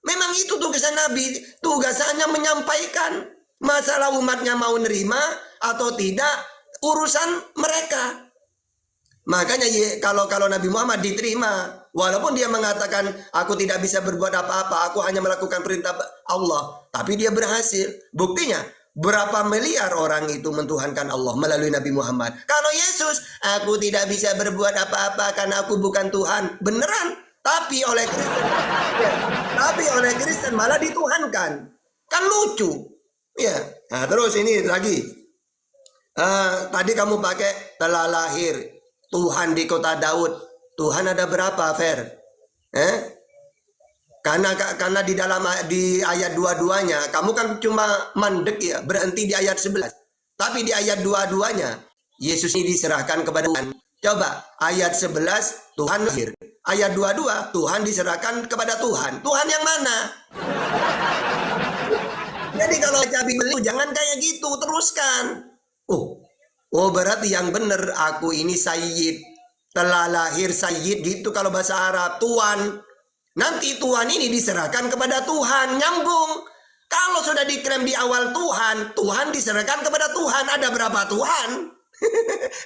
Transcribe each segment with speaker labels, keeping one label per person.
Speaker 1: Memang itu tugasan Nabi, tugasannya menyampaikan. Masalah umatnya mau nerima atau tidak, urusan mereka. Makanya kalau Nabi Muhammad diterima, walaupun dia mengatakan aku tidak bisa berbuat apa-apa, aku hanya melakukan perintah Allah, tapi dia berhasil. Buktinya berapa miliar orang itu mentuhankan Allah melalui Nabi Muhammad. Kalau Yesus, aku tidak bisa berbuat apa-apa karena aku bukan Tuhan. Beneran, tapi oleh Kristen malah dituhankan. Kan lucu. Ya. Nah, terus ini lagi. Tadi kamu pakai telah lahir Tuhan di kota Daud. Tuhan ada berapa, Fer? Karena di ayat dua-duanya kamu kan cuma mandek ya, berhenti di ayat 11. Tapi di ayat dua-duanya Yesus ini diserahkan kepada Tuhan. Coba ayat 11 Tuhan lahir. Ayat 22 Tuhan diserahkan kepada Tuhan. Tuhan yang mana? Jadi kalau baca Bible jangan kayak gitu, teruskan. Oh berarti yang benar aku ini Sayyid, telah lahir Sayyid gitu kalau bahasa Arab, Tuhan. Nanti Tuhan ini diserahkan kepada Tuhan, nyambung. Kalau sudah diklaim di awal Tuhan, Tuhan diserahkan kepada Tuhan. Ada berapa Tuhan?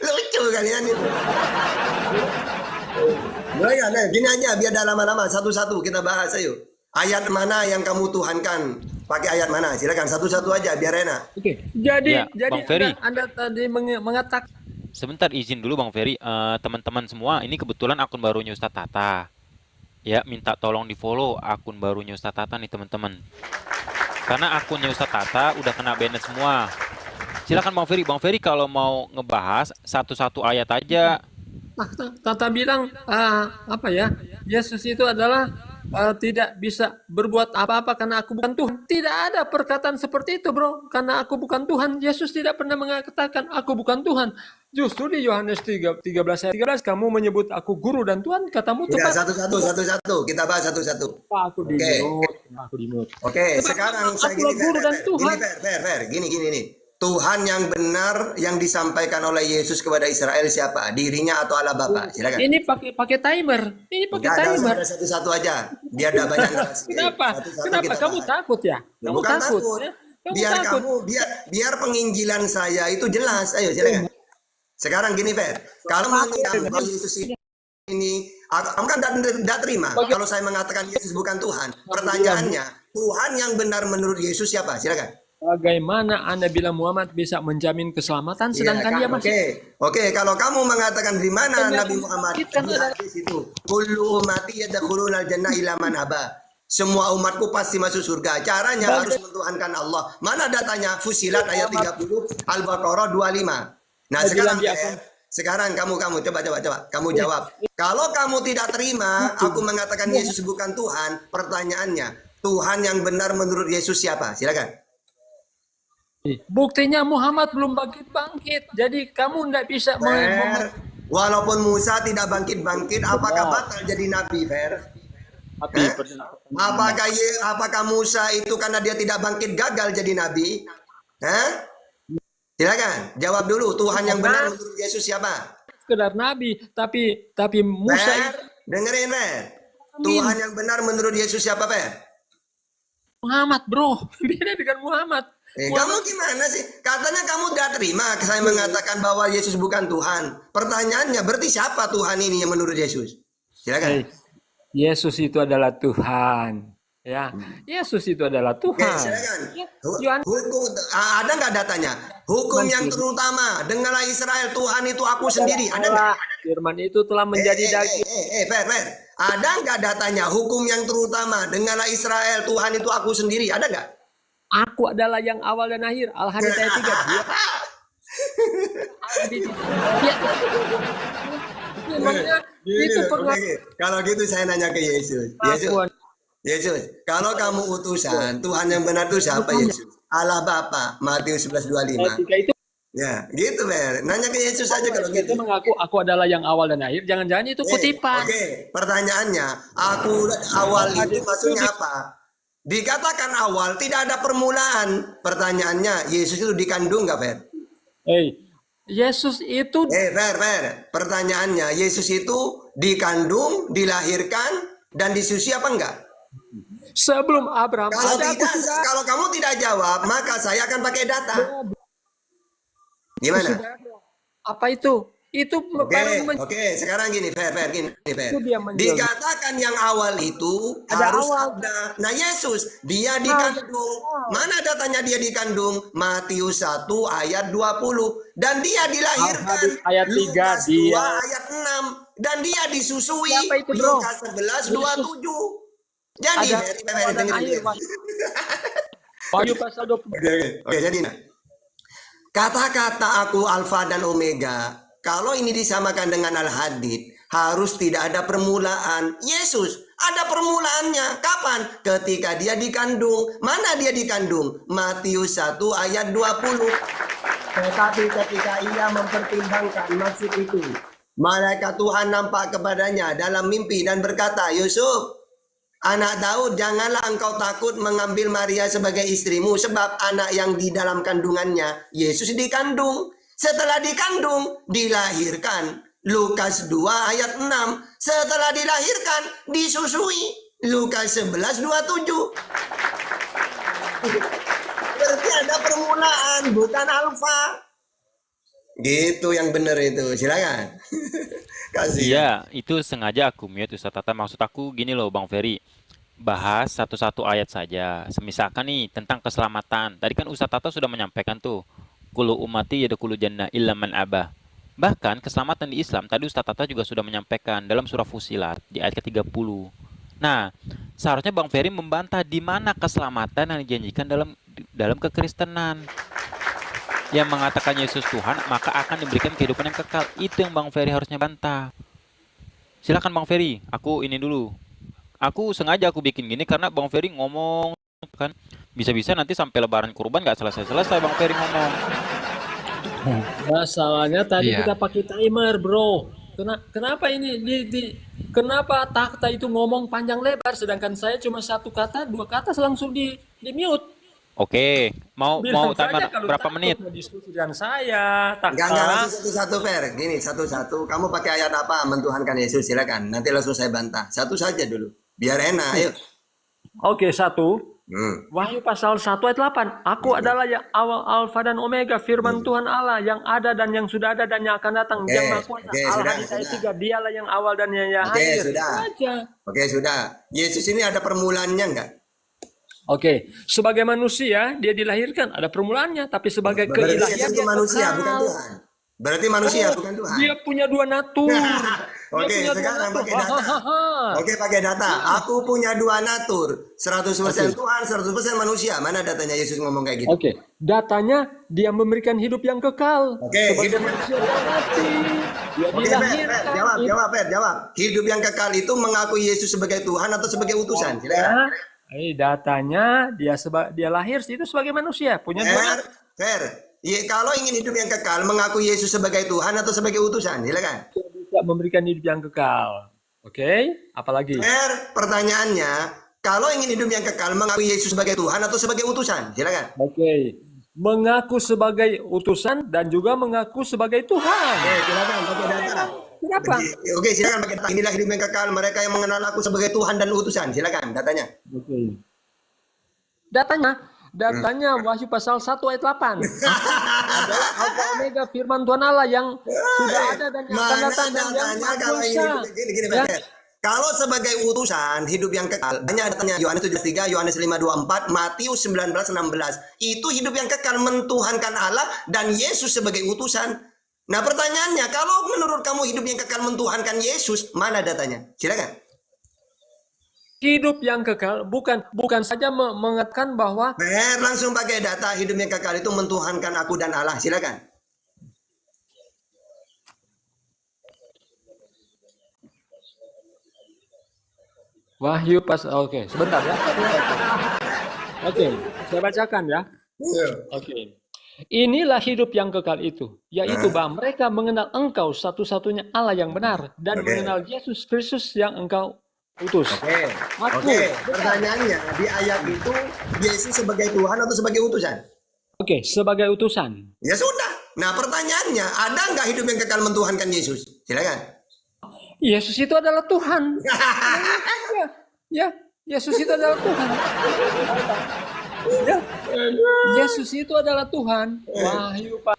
Speaker 1: Lucu kalian itu. Nah, gini aja biar dah lama-lama, satu-satu kita bahas ayo. Ayat mana yang kamu tuhankan? Pakai ayat mana? Silakan satu-satu aja biar enak.
Speaker 2: Oke. Jadi
Speaker 3: Bang Ferry.
Speaker 2: Anda tadi mengatakan.
Speaker 3: Sebentar izin dulu Bang Ferry, teman-teman semua, ini kebetulan akun barunya Ustadz Tata. Ya, minta tolong di-follow akun barunya Ustadz Tata nih teman-teman. Karena akunnya Ustadz Tata udah kena banned semua. Silakan Bang Ferry. Bang Ferry kalau mau ngebahas satu-satu ayat aja.
Speaker 2: Tata bilang apa ya? Yesus itu adalah tidak bisa berbuat apa-apa karena aku bukan Tuhan. Tidak ada perkataan seperti itu, bro. Karena aku bukan Tuhan. Yesus tidak pernah mengatakan aku bukan Tuhan. Justru di Yohanes 13 ayat 13 kamu menyebut aku guru dan Tuhan, katamu tepat.
Speaker 1: Satu-satu. Kita bahas satu-satu.
Speaker 2: Aku di mute.
Speaker 1: Oke, sekarang saya gini, Gini nih. Tuhan yang benar yang disampaikan oleh Yesus kepada Israel siapa? Dirinya atau Allah Bapa? Silakan.
Speaker 2: Ini pakai timer. Ini pakai timer.
Speaker 1: Satu-satu aja. Biar ada banyak narasi.
Speaker 2: Kenapa? Kenapa kamu takut ya? Kamu
Speaker 1: Bukan
Speaker 2: takut. Ya?
Speaker 1: Biar penginjilan saya itu jelas. Ayo silakan. Sekarang gini, Fer. Kalau menurut Yesus ini, kamu kan tidak terima. Kalau saya mengatakan Yesus bukan Tuhan. Pertanyaannya, Tuhan yang benar menurut Yesus siapa? Silakan.
Speaker 2: Bagaimana Anda bilang Muhammad bisa menjamin keselamatan sedangkan dia masih
Speaker 1: Oke, kalau kamu mengatakan di mana Nabi Muhammad di hadis itu, kullu ummati yadkhuluna al-jannah illa man aba. Semua umatku pasti masuk surga. Caranya harus mentuhankan Allah. Mana datanya? Fusilat ayat 30, Al-Baqarah 25. Nah, sekarang kamu coba kamu jawab. Kalau kamu tidak terima aku mengatakan Yesus bukan Tuhan, pertanyaannya, Tuhan yang benar menurut Yesus siapa? Silakan.
Speaker 2: Buktinya Muhammad belum bangkit. Jadi kamu tidak bisa
Speaker 1: walaupun Musa tidak bangkit, apakah batal jadi nabi, Fer? Apakah Musa itu karena dia tidak bangkit gagal jadi nabi? Silakan jawab dulu. Tuhan yang benar menurut Yesus siapa?
Speaker 2: Sekedar nabi, tapi Musa
Speaker 1: dengerin, Fer. Tuhan yang benar menurut Yesus siapa, Fer?
Speaker 2: Muhammad, bro. Beda dengan Muhammad.
Speaker 1: Kamu gimana sih? Katanya kamu tidak terima saya mengatakan bahwa Yesus bukan Tuhan. Pertanyaannya, berarti siapa Tuhan ini yang menurut Yesus? Silakan.
Speaker 2: Yesus itu adalah Tuhan. Ya, Yesus itu adalah Tuhan.
Speaker 1: Silakan. Hukum ada nggak datanya? Hukum yang terutama, dengarlah Israel, Tuhan itu aku sendiri. Ada nggak?
Speaker 2: Firman itu telah menjadi daging.
Speaker 1: Fer. Ada nggak datanya? Hukum yang terutama, dengarlah Israel, Tuhan itu aku sendiri. Ada nggak?
Speaker 2: Aku adalah yang awal dan akhir. Al-Hadid ayat 3.
Speaker 1: Kalau gitu saya nanya ke Yesus. Yesus, kalau kamu utusan, Tuhan yang benar itu siapa, Yesus? Allah Bapa, Matius 11:25. Ya, gitu, Ber. Nanya ke Yesus aja kalau gitu.
Speaker 2: Mengaku aku adalah yang awal dan akhir. Jangan-jangan itu kutipan.
Speaker 1: Oke, pertanyaannya, aku awal itu maksudnya apa? Dikatakan awal, tidak ada permulaan. Pertanyaannya, Yesus itu dikandung nggak, Fer?
Speaker 2: Yesus itu...
Speaker 1: Fer. Pertanyaannya, Yesus itu dikandung, dilahirkan, dan disusui apa enggak?
Speaker 2: Sebelum Abraham
Speaker 1: Kalau
Speaker 2: ada, aku
Speaker 1: tidak,
Speaker 2: sudah ada.
Speaker 1: kalau kamu tidak jawab, maka saya akan pakai data. Gimana?
Speaker 2: Sudah ada. Apa itu? Itu baru
Speaker 1: Oke. Sekarang gini, Fer, gini, Fer.
Speaker 2: itu dia menjual.
Speaker 1: Dikatakan yang awal itu
Speaker 2: Ada
Speaker 1: harus
Speaker 2: awal.
Speaker 1: ada. Nah, Yesus, dia dikandung. Mana datanya dia dikandung? Matius 1 ayat 20. Dan dia dilahirkan.
Speaker 2: Al-Hadis ayat 3,
Speaker 1: Lukas 2
Speaker 2: dia.
Speaker 1: ayat 6. Dan dia disusui.
Speaker 2: Siapa itu, bro?
Speaker 1: Lukas 11 27. Jadi,
Speaker 2: Ada
Speaker 1: Fer,
Speaker 2: dan
Speaker 1: dengerin
Speaker 2: air,
Speaker 1: dia.
Speaker 2: Wahyu. Wahyu pasal 20.
Speaker 1: Oke, jadi nah. Kata-kata aku Alfa dan Omega, kalau ini disamakan dengan Al-Hadid, harus tidak ada permulaan. Yesus ada permulaannya. Kapan? Ketika dia dikandung. Mana dia dikandung? Matius 1 ayat 20. Tetapi ketika ia mempertimbangkan maksud itu, malaikat Tuhan nampak kepadanya dalam mimpi dan berkata, Yusuf, anak Daud, janganlah engkau takut mengambil Maria sebagai istrimu, sebab anak yang di dalam kandungannya, Yesus dikandung. Setelah dikandung, dilahirkan. Lukas 2 ayat 6. Setelah dilahirkan, disusui. Lukas 11 27. Berarti ada permulaan, bukan alfa. Gitu yang benar itu. Silakan. Kasih.
Speaker 3: Iya, itu sengaja aku mute Ustaz Tata. Maksud aku gini loh Bang Ferry. Bahas satu-satu ayat saja. Semisalkan nih tentang keselamatan. Tadi kan Ustaz Tata sudah menyampaikan tuh. Kulu umati yadkhulu jannah illa man abah. Bahkan keselamatan di Islam tadi Ustaz Tata juga sudah menyampaikan dalam surah Fusilat di ayat ke-30. Nah, seharusnya Bang Ferry membantah di mana keselamatan yang dijanjikan dalam kekristenan. Yang mengatakan Yesus Tuhan, maka akan diberikan kehidupan yang kekal. Itu yang Bang Ferry harusnya bantah. Silakan Bang Ferry, aku ini dulu. Aku sengaja aku bikin gini karena Bang Ferry ngomong kan bisa-bisa nanti sampai lebaran kurban nggak selesai-selesai Bang Ferry ngomong.
Speaker 2: Masalahnya tadi
Speaker 4: Iya.
Speaker 2: kita pakai timer, bro. Kenapa ini kenapa Takta itu ngomong panjang lebar sedangkan saya cuma satu kata, dua kata langsung di mute.
Speaker 3: Oke, mau
Speaker 2: Bilang
Speaker 3: timer
Speaker 2: saja kalau
Speaker 3: berapa
Speaker 2: takut
Speaker 3: menit?
Speaker 2: berdiskusi dengan saya,
Speaker 1: Enggak
Speaker 2: Takta.
Speaker 1: langsung satu-satu, Fer. Gini, satu-satu. Kamu pakai ayat apa? Mentuhankan Yesus, silakan. Nanti langsung saya bantah. Satu saja dulu. Biar enak, ayo.
Speaker 2: Oke, satu.
Speaker 1: Hmm.
Speaker 2: Wahyu pasal 1 ayat 8. Aku adalah yang awal Alfa dan Omega, firman Tuhan Allah yang ada dan yang sudah ada dan yang akan datang,
Speaker 1: Oke,
Speaker 2: yang Maha Kuasa.
Speaker 1: oke,
Speaker 2: Al-Hadis
Speaker 1: sudah.
Speaker 2: ayat 3, dialah yang awal dan yang
Speaker 1: Oke,
Speaker 2: akhir.
Speaker 1: sudah.
Speaker 2: Itu aja.
Speaker 1: Oke, sudah. Yesus ini ada permulaannya enggak?
Speaker 2: Oke, sebagai manusia dia dilahirkan ada permulaannya, tapi sebagai
Speaker 1: Berarti
Speaker 2: keilahian
Speaker 1: Yesus itu
Speaker 2: dia
Speaker 1: manusia,
Speaker 2: kekal.
Speaker 1: bukan Tuhan. Berarti manusia, bukan Tuhan.
Speaker 2: Dia punya dua natur.
Speaker 1: Oke, sekarang pakai data. Oke, pakai data. Aku punya dua natur. 100% Tuhan, 100% manusia. Mana datanya Yesus ngomong kayak gitu?
Speaker 2: Oke, datanya dia memberikan hidup yang kekal.
Speaker 1: Oke,
Speaker 2: Sebagai
Speaker 1: hidup-
Speaker 2: manusia dia mati. Dia
Speaker 1: Oke, Fer,
Speaker 2: dilahirkan.
Speaker 1: jawab. Hidup yang kekal itu mengakui Yesus sebagai Tuhan atau sebagai utusan? Silakan.
Speaker 2: Datanya dia lahir itu sebagai manusia, punya dua natur.
Speaker 1: Fer. Kalau ingin hidup yang kekal, mengakui Yesus sebagai Tuhan atau sebagai utusan? Silakan.
Speaker 2: Dia bisa memberikan hidup yang kekal. Oke, apalagi?
Speaker 1: Fer, pertanyaannya, kalau ingin hidup yang kekal, mengakui Yesus sebagai Tuhan atau sebagai utusan? Silakan.
Speaker 2: Oke, mengaku sebagai utusan dan juga mengaku sebagai Tuhan.
Speaker 1: Oke, silakan pakai data.
Speaker 2: Kenapa?
Speaker 1: Oke, silakan pakai data. Inilah hidup yang kekal, mereka yang mengenal aku sebagai Tuhan dan utusan. Silakan datanya.
Speaker 2: Oke. Datanya Wahyu pasal 1 ayat 8. Adalah Alfa Omega firman Tuhan Allah yang sudah ada dan yang akan
Speaker 1: Mana
Speaker 2: datang dan yang
Speaker 1: datanya
Speaker 2: Maha
Speaker 1: kalau ini
Speaker 2: Kuasa.
Speaker 1: gini,
Speaker 2: Ya.
Speaker 1: Fer. Kalau sebagai utusan hidup yang kekal, hanya datanya Yohanes 7:3, Yohanes 5:24, Matius 19:16. Itu hidup yang kekal mentuhankan Allah dan Yesus sebagai utusan. Nah, pertanyaannya, kalau menurut kamu hidup yang kekal mentuhankan Yesus, mana datanya? Silakan.
Speaker 2: Hidup yang kekal bukan saja mengatakan bahwa
Speaker 1: Fer, langsung pakai data hidup yang kekal itu mentuhankan aku dan Allah. Silakan.
Speaker 2: Wahyu pas oke, sebentar ya. Oke, saya bacakan ya. Oke. Inilah hidup yang kekal itu, yaitu bahwa mereka mengenal Engkau satu-satunya Allah yang benar dan
Speaker 1: Oke.
Speaker 2: mengenal Yesus Kristus yang Engkau utus. Aku.
Speaker 1: Oke, pertanyaannya di ayat itu Yesus sebagai Tuhan atau sebagai utusan?
Speaker 2: Oke, sebagai utusan.
Speaker 1: Ya sudah. Nah, pertanyaannya, ada nggak hidup yang kekal mentuhankan Yesus? Silakan.
Speaker 2: Yesus itu adalah Tuhan. Ya, Yesus itu adalah Tuhan. Ya, Yesus itu adalah Tuhan. Wahyu Pak.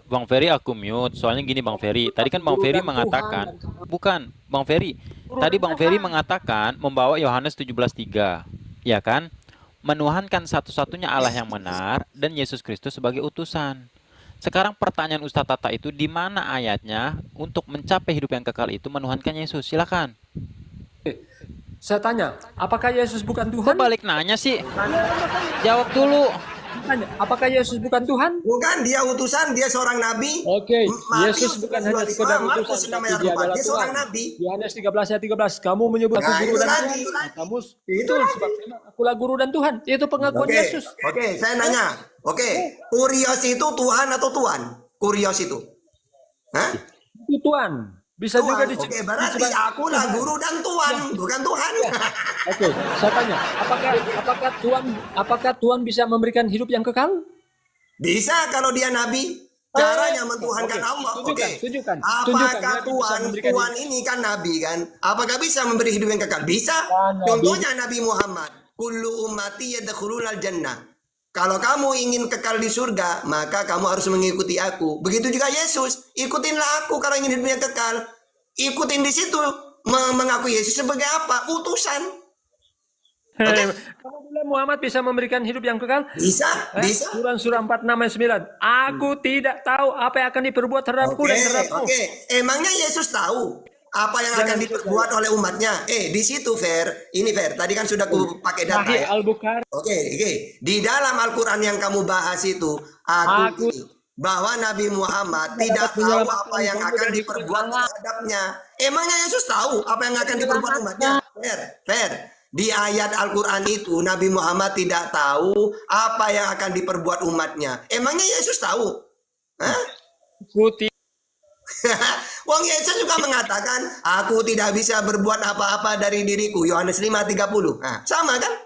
Speaker 3: Bang Ferry aku mute. Soalnya gini Bang Ferry. Tadi kan Bang
Speaker 2: Guru
Speaker 3: Ferry
Speaker 2: dan
Speaker 3: mengatakan,
Speaker 2: Tuhan.
Speaker 3: bukan Bang Ferry. Tadi Bang Ferry mengatakan membawa Yohanes 17:3, ya kan? Menuhankan satu-satunya Allah yang benar dan Yesus Kristus sebagai utusan. Sekarang pertanyaan Ustadz Tata itu di mana ayatnya untuk mencapai hidup yang kekal itu menuhankan Yesus? Silakan.
Speaker 2: Saya tanya, apakah Yesus bukan
Speaker 3: Kok
Speaker 2: Tuhan?
Speaker 3: balik nanya sih? Jawab dulu.
Speaker 2: Tanya, apakah Yesus bukan Tuhan?
Speaker 1: Bukan, dia utusan, dia seorang nabi.
Speaker 2: Oke,
Speaker 1: Matius
Speaker 2: Yesus bukan hanya
Speaker 1: 25,
Speaker 2: sekedar
Speaker 1: Markus
Speaker 2: utusan,
Speaker 1: 6
Speaker 2: tapi
Speaker 1: ayat
Speaker 2: dia
Speaker 1: 4,
Speaker 2: adalah
Speaker 1: dia seorang
Speaker 2: Tuhan.
Speaker 1: nabi.
Speaker 2: Yohanes 13 ayat 13, kamu menyebut aku
Speaker 1: Nah,
Speaker 2: guru
Speaker 1: itu
Speaker 2: dan
Speaker 1: tadi,
Speaker 2: Tuhan.
Speaker 1: itu tadi.
Speaker 2: Kamu
Speaker 1: Itu
Speaker 2: betul,
Speaker 1: tadi.
Speaker 2: sebab memang akulah guru dan Tuhan. Itu pengakuan
Speaker 1: Oke,
Speaker 2: Yesus.
Speaker 1: oke, saya nanya. Oke, Kurios itu Tuhan atau Tuan? Kurios itu. Hah?
Speaker 2: Itu Tuhan. Bisa juga
Speaker 1: Tuhan.
Speaker 2: disebut.
Speaker 1: Oke, berarti akulah guru dan Tuhan, bukan Tuhan.
Speaker 2: Oke, saya tanya, apakah Tuhan bisa memberikan hidup yang kekal?
Speaker 1: Bisa kalau dia nabi. Caranya mentuhankan
Speaker 2: Oke,
Speaker 1: Allah.
Speaker 2: tunjukkan,
Speaker 1: Oke.
Speaker 2: tunjukkan.
Speaker 1: Apakah
Speaker 2: Tunjukkan, Nabi bisa memberikan
Speaker 1: Tuhan ini kan nabi kan? Apakah bisa memberi hidup yang kekal? Bisa.
Speaker 2: Nabi.
Speaker 1: Contohnya Nabi Muhammad. Kullu ummati yadkhulunal jannah. Kalau kamu ingin kekal di surga, maka kamu harus mengikuti aku. Begitu juga Yesus. Ikutinlah aku kalau ingin hidup yang kekal. Ikutin di situ. Mengaku Yesus sebagai apa? Utusan. Oke.
Speaker 2: Kamu bilang Muhammad bisa memberikan hidup yang kekal?
Speaker 1: Bisa, bisa.
Speaker 2: Surah 46 ayat 9. Aku tidak tahu apa yang akan diperbuat terhadapku
Speaker 1: Oke,
Speaker 2: dan terhadapmu.
Speaker 1: oke. Emangnya Yesus tahu apa yang akan diperbuat oleh umatnya? Di situ Fer, ini Fer. Tadi kan sudah aku pakai data
Speaker 2: Sahih
Speaker 1: ya.
Speaker 2: Al-Bukhari.
Speaker 1: Oke. Di dalam Al-Quran yang kamu bahas itu, aku bahwa Nabi Muhammad tidak tahu apa yang akan diperbuat terhadapnya. Emangnya Yesus tahu apa yang akan diperbuat umatnya? Fer. Di ayat Al-Quran itu Nabi Muhammad tidak tahu apa yang akan diperbuat umatnya. Emangnya Yesus tahu? Hah?
Speaker 2: Putih.
Speaker 1: Wong Yesus juga mengatakan, aku tidak bisa berbuat apa-apa dari diriku. Yohanes 5:30. Nah, sama kan?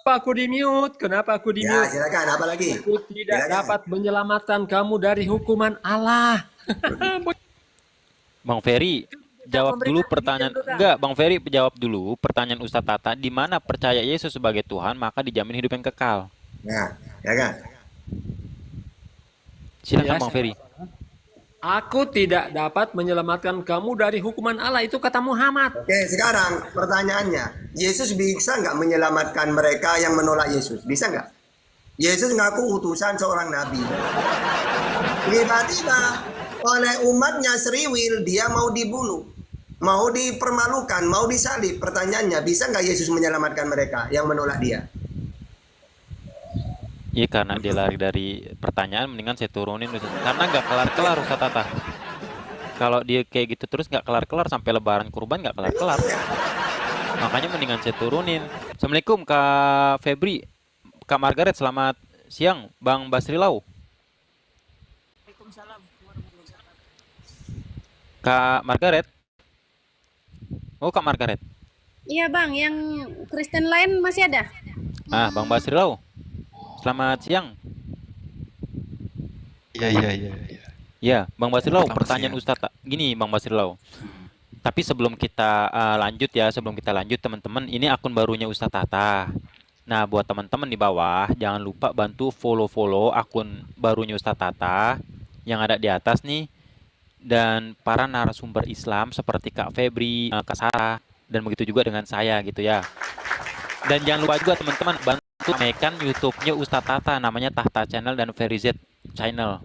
Speaker 2: Kenapa aku di-mute? Kenapa aku
Speaker 1: Ya,
Speaker 2: di-mute?
Speaker 1: silakan. Apa lagi?
Speaker 2: Aku tidak
Speaker 1: Silakan.
Speaker 2: dapat menyelamatkan kamu dari hukuman Allah.
Speaker 3: Bang Ferry, jawab dulu pertanyaan. Enggak, Bang Ferry jawab dulu pertanyaan Ustadz Tata. Di mana percaya Yesus sebagai Tuhan, maka dijamin hidup yang kekal.
Speaker 1: Nah, ya kan?
Speaker 3: Silakan
Speaker 2: Ya,
Speaker 3: Bang Ferry.
Speaker 2: Aku tidak dapat menyelamatkan kamu dari hukuman Allah. Itu kata Muhammad.
Speaker 1: Oke, sekarang pertanyaannya. Yesus bisa nggak menyelamatkan mereka yang menolak Yesus? Bisa nggak? Yesus ngaku utusan seorang nabi. Tiba-tiba oleh umatnya seriwil, dia mau dibunuh. Mau dipermalukan, mau disalib. Pertanyaannya, bisa nggak Yesus menyelamatkan mereka yang menolak dia?
Speaker 3: Iya, karena dia lari dari pertanyaan, mendingan saya turunin Ustaz. Karena nggak kelar-kelar Ustaz Tata. Kalau dia kayak gitu terus nggak kelar-kelar sampai lebaran kurban nggak kelar-kelar. Makanya mendingan saya turunin. Assalamualaikum Kak Febri, Kak Margaret, selamat siang. Bang Basrilau. Kak Margaret. Oh, Kak Margaret.
Speaker 4: Iya bang, yang Kristen lain masih ada?
Speaker 3: Bang Basrilau. Selamat siang.
Speaker 5: Iya.
Speaker 3: Ya, Bang Basrilau,
Speaker 5: Selamat
Speaker 3: pertanyaan
Speaker 5: siang.
Speaker 3: Ustadz. Gini, Bang Basrilau. Tapi sebelum kita lanjut ya, teman-teman, ini akun barunya Ustadz Tata. Nah, buat teman-teman di bawah, jangan lupa bantu follow akun barunya Ustadz Tata yang ada di atas nih. Dan para narasumber Islam seperti Kak Febri, Kak Sarah, dan begitu juga dengan saya gitu ya. Dan jangan lupa juga teman-teman bantu menekan YouTube-nya Ustadz Tata, namanya Tahta Channel dan Ferry Z Channel.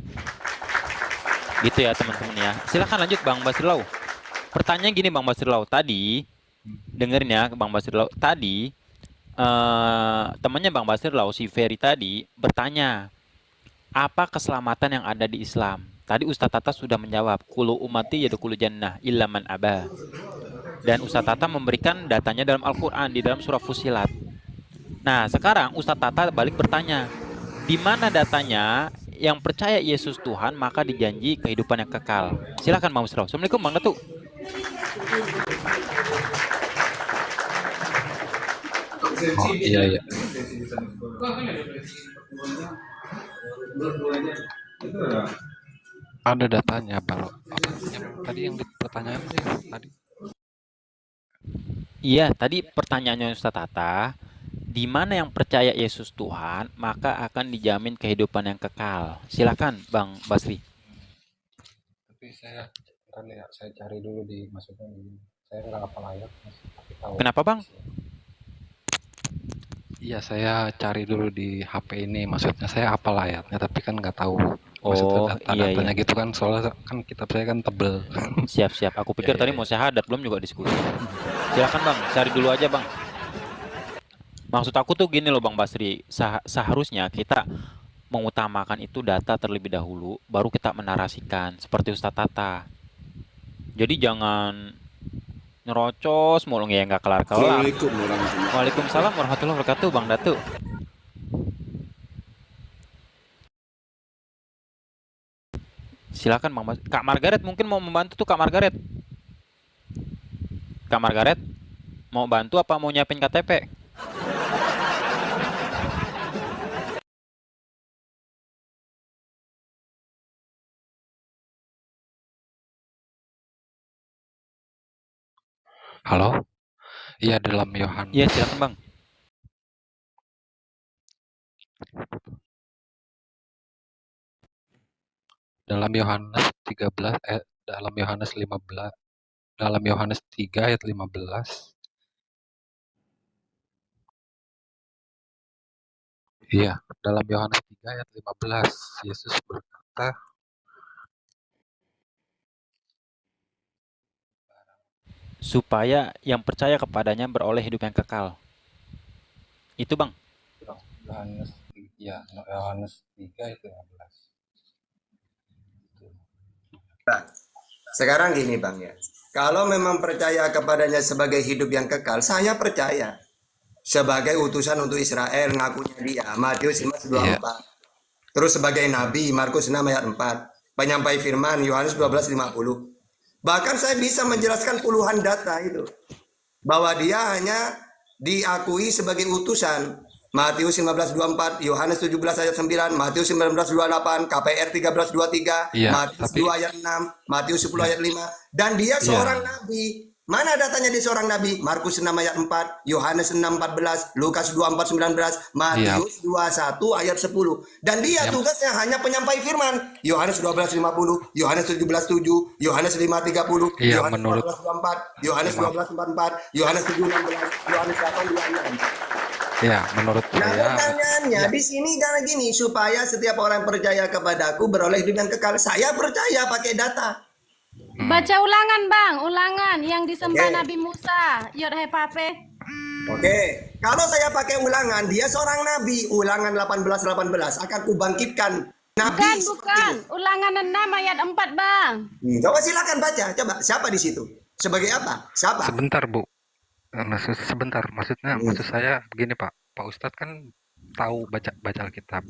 Speaker 3: Gitu ya teman-teman ya. Silahkan lanjut Bang Basrilau. Pertanyaan gini Bang Basrilau, tadi dengerin ya Bang Basrilau, tadi temannya Bang Basrilau si Ferry tadi bertanya, apa keselamatan yang ada di Islam? Tadi Ustadz Tata sudah menjawab, kullu ummati yadkhulul jannah illa man aba. Dan Ustadz Tata memberikan datanya dalam Al-Qur'an di dalam surah Fussilat. Nah, sekarang Ustadz Tata balik bertanya, di mana datanya yang percaya Yesus Tuhan maka dijanji kehidupan yang kekal? Silakan Bang Basrilau. Assalamualaikum Bang Datuk.
Speaker 5: Oh iya. Ada datanya kalau tadi yang pertanyaan sih tadi.
Speaker 3: Iya, tadi pertanyaannya Ustaz Tata, di mana yang percaya Yesus Tuhan, maka akan dijamin kehidupan yang kekal. Silakan, Bang Basri.
Speaker 5: Tapi saya kan ya saya cari dulu di maksudnya di saya nggak hafal ayat Mas, tapi tahu.
Speaker 3: Kenapa, Bang?
Speaker 5: Iya, saya cari dulu di HP ini, maksudnya saya hafal ayatnya, tapi kan nggak tahu maksudnya
Speaker 3: Oh, iya,
Speaker 5: data-datanya
Speaker 3: iya.
Speaker 5: gitu kan, soalnya kan kitab saya kan tebel.
Speaker 3: Siap-siap. Aku
Speaker 5: Ya,
Speaker 3: pikir
Speaker 5: ya,
Speaker 3: tadi
Speaker 5: ya.
Speaker 3: mau syahadat, belum juga diskusi. Silakan, Bang. Cari dulu aja, Bang. Maksud aku tuh gini loh, Bang Basri. Seharusnya kita mengutamakan itu data terlebih dahulu, baru kita menarasikan seperti Ustadz Tata. Jadi jangan nyerocos mulu ya, nggak kelar-kelar.
Speaker 6: Assalamualaikum warahmatullahi wabarakatuh.
Speaker 3: Waalaikumsalam warahmatullahi wabarakatuh, Bang Datu. Silakan Bang Kak Margaret mungkin mau membantu tuh Kak Margaret. Kak Margaret mau bantu apa mau nyiapin KTP?
Speaker 5: Halo? Iya, dalam
Speaker 3: Iya,
Speaker 5: Yohanes.
Speaker 3: silakan Bang.
Speaker 5: Dalam Yohanes 13 dalam Yohanes 15 dalam Yohanes 3 ayat 15. Iya, dalam Yohanes 3 ayat 15 Yesus berkata,
Speaker 3: Supaya yang percaya kepadanya beroleh hidup yang kekal. Itu Bang.
Speaker 5: Yohanes ya, Yohanes 3 ayat 15.
Speaker 1: Sekarang gini Bang ya. Kalau memang percaya kepadanya sebagai hidup yang kekal, saya percaya. Sebagai utusan untuk Israel, ngakunya dia. Matius 5:24.
Speaker 5: Iya,
Speaker 1: Terus sebagai nabi, Markus 6 ayat 4. Penyampai firman, Yohanes 12:50. Bahkan saya bisa menjelaskan puluhan data itu. Bahwa dia hanya diakui sebagai utusan. Matius 15:24, Yohanes 17 ayat 9, Matius 19:28, KPR 13:23,
Speaker 5: iya,
Speaker 1: Matius
Speaker 5: tapi
Speaker 1: 2 ayat 6, Matius 10 ayat 5, dan dia seorang
Speaker 5: iya,
Speaker 1: nabi. Mana datanya dia seorang nabi? Markus 6 ayat 4, Yohanes 6:14, Lukas 24:19,
Speaker 5: iya,
Speaker 1: Matius 21 ayat 10. Dan dia
Speaker 5: iya,
Speaker 1: tugasnya hanya penyampai firman. Yohanes 12:50, Yohanes 17:7, Yohanes 5:30,
Speaker 5: iya,
Speaker 1: Yohanes
Speaker 5: menurut
Speaker 1: 14:24, Yohanes
Speaker 5: maaf,
Speaker 1: 12:44, Yohanes 7:16, Yohanes 8:26.
Speaker 5: ya menurut
Speaker 1: Nah,
Speaker 5: saya,
Speaker 1: pertanyaannya
Speaker 5: ya,
Speaker 1: di sini karena gini, supaya setiap orang percaya kepadaku beroleh hidup yang kekal. Saya percaya pakai data.
Speaker 4: Baca ulangan bang, ulangan yang disembah
Speaker 1: Oke.
Speaker 4: Nabi Musa. Yod he pape.
Speaker 1: Oke. Kalau saya pakai ulangan, dia seorang nabi. Ulangan 18:18 akan kubangkitkan nabi
Speaker 4: Bukan,
Speaker 1: seperti
Speaker 4: bukan.
Speaker 1: itu.
Speaker 4: Ulangan 6 ayat 4 bang.
Speaker 1: Coba silakan baca. Coba siapa di situ? Sebagai apa? Siapa?
Speaker 5: sebentar Bu. Sebentar, maksud saya begini Pak Ustadz kan tahu baca Alkitab.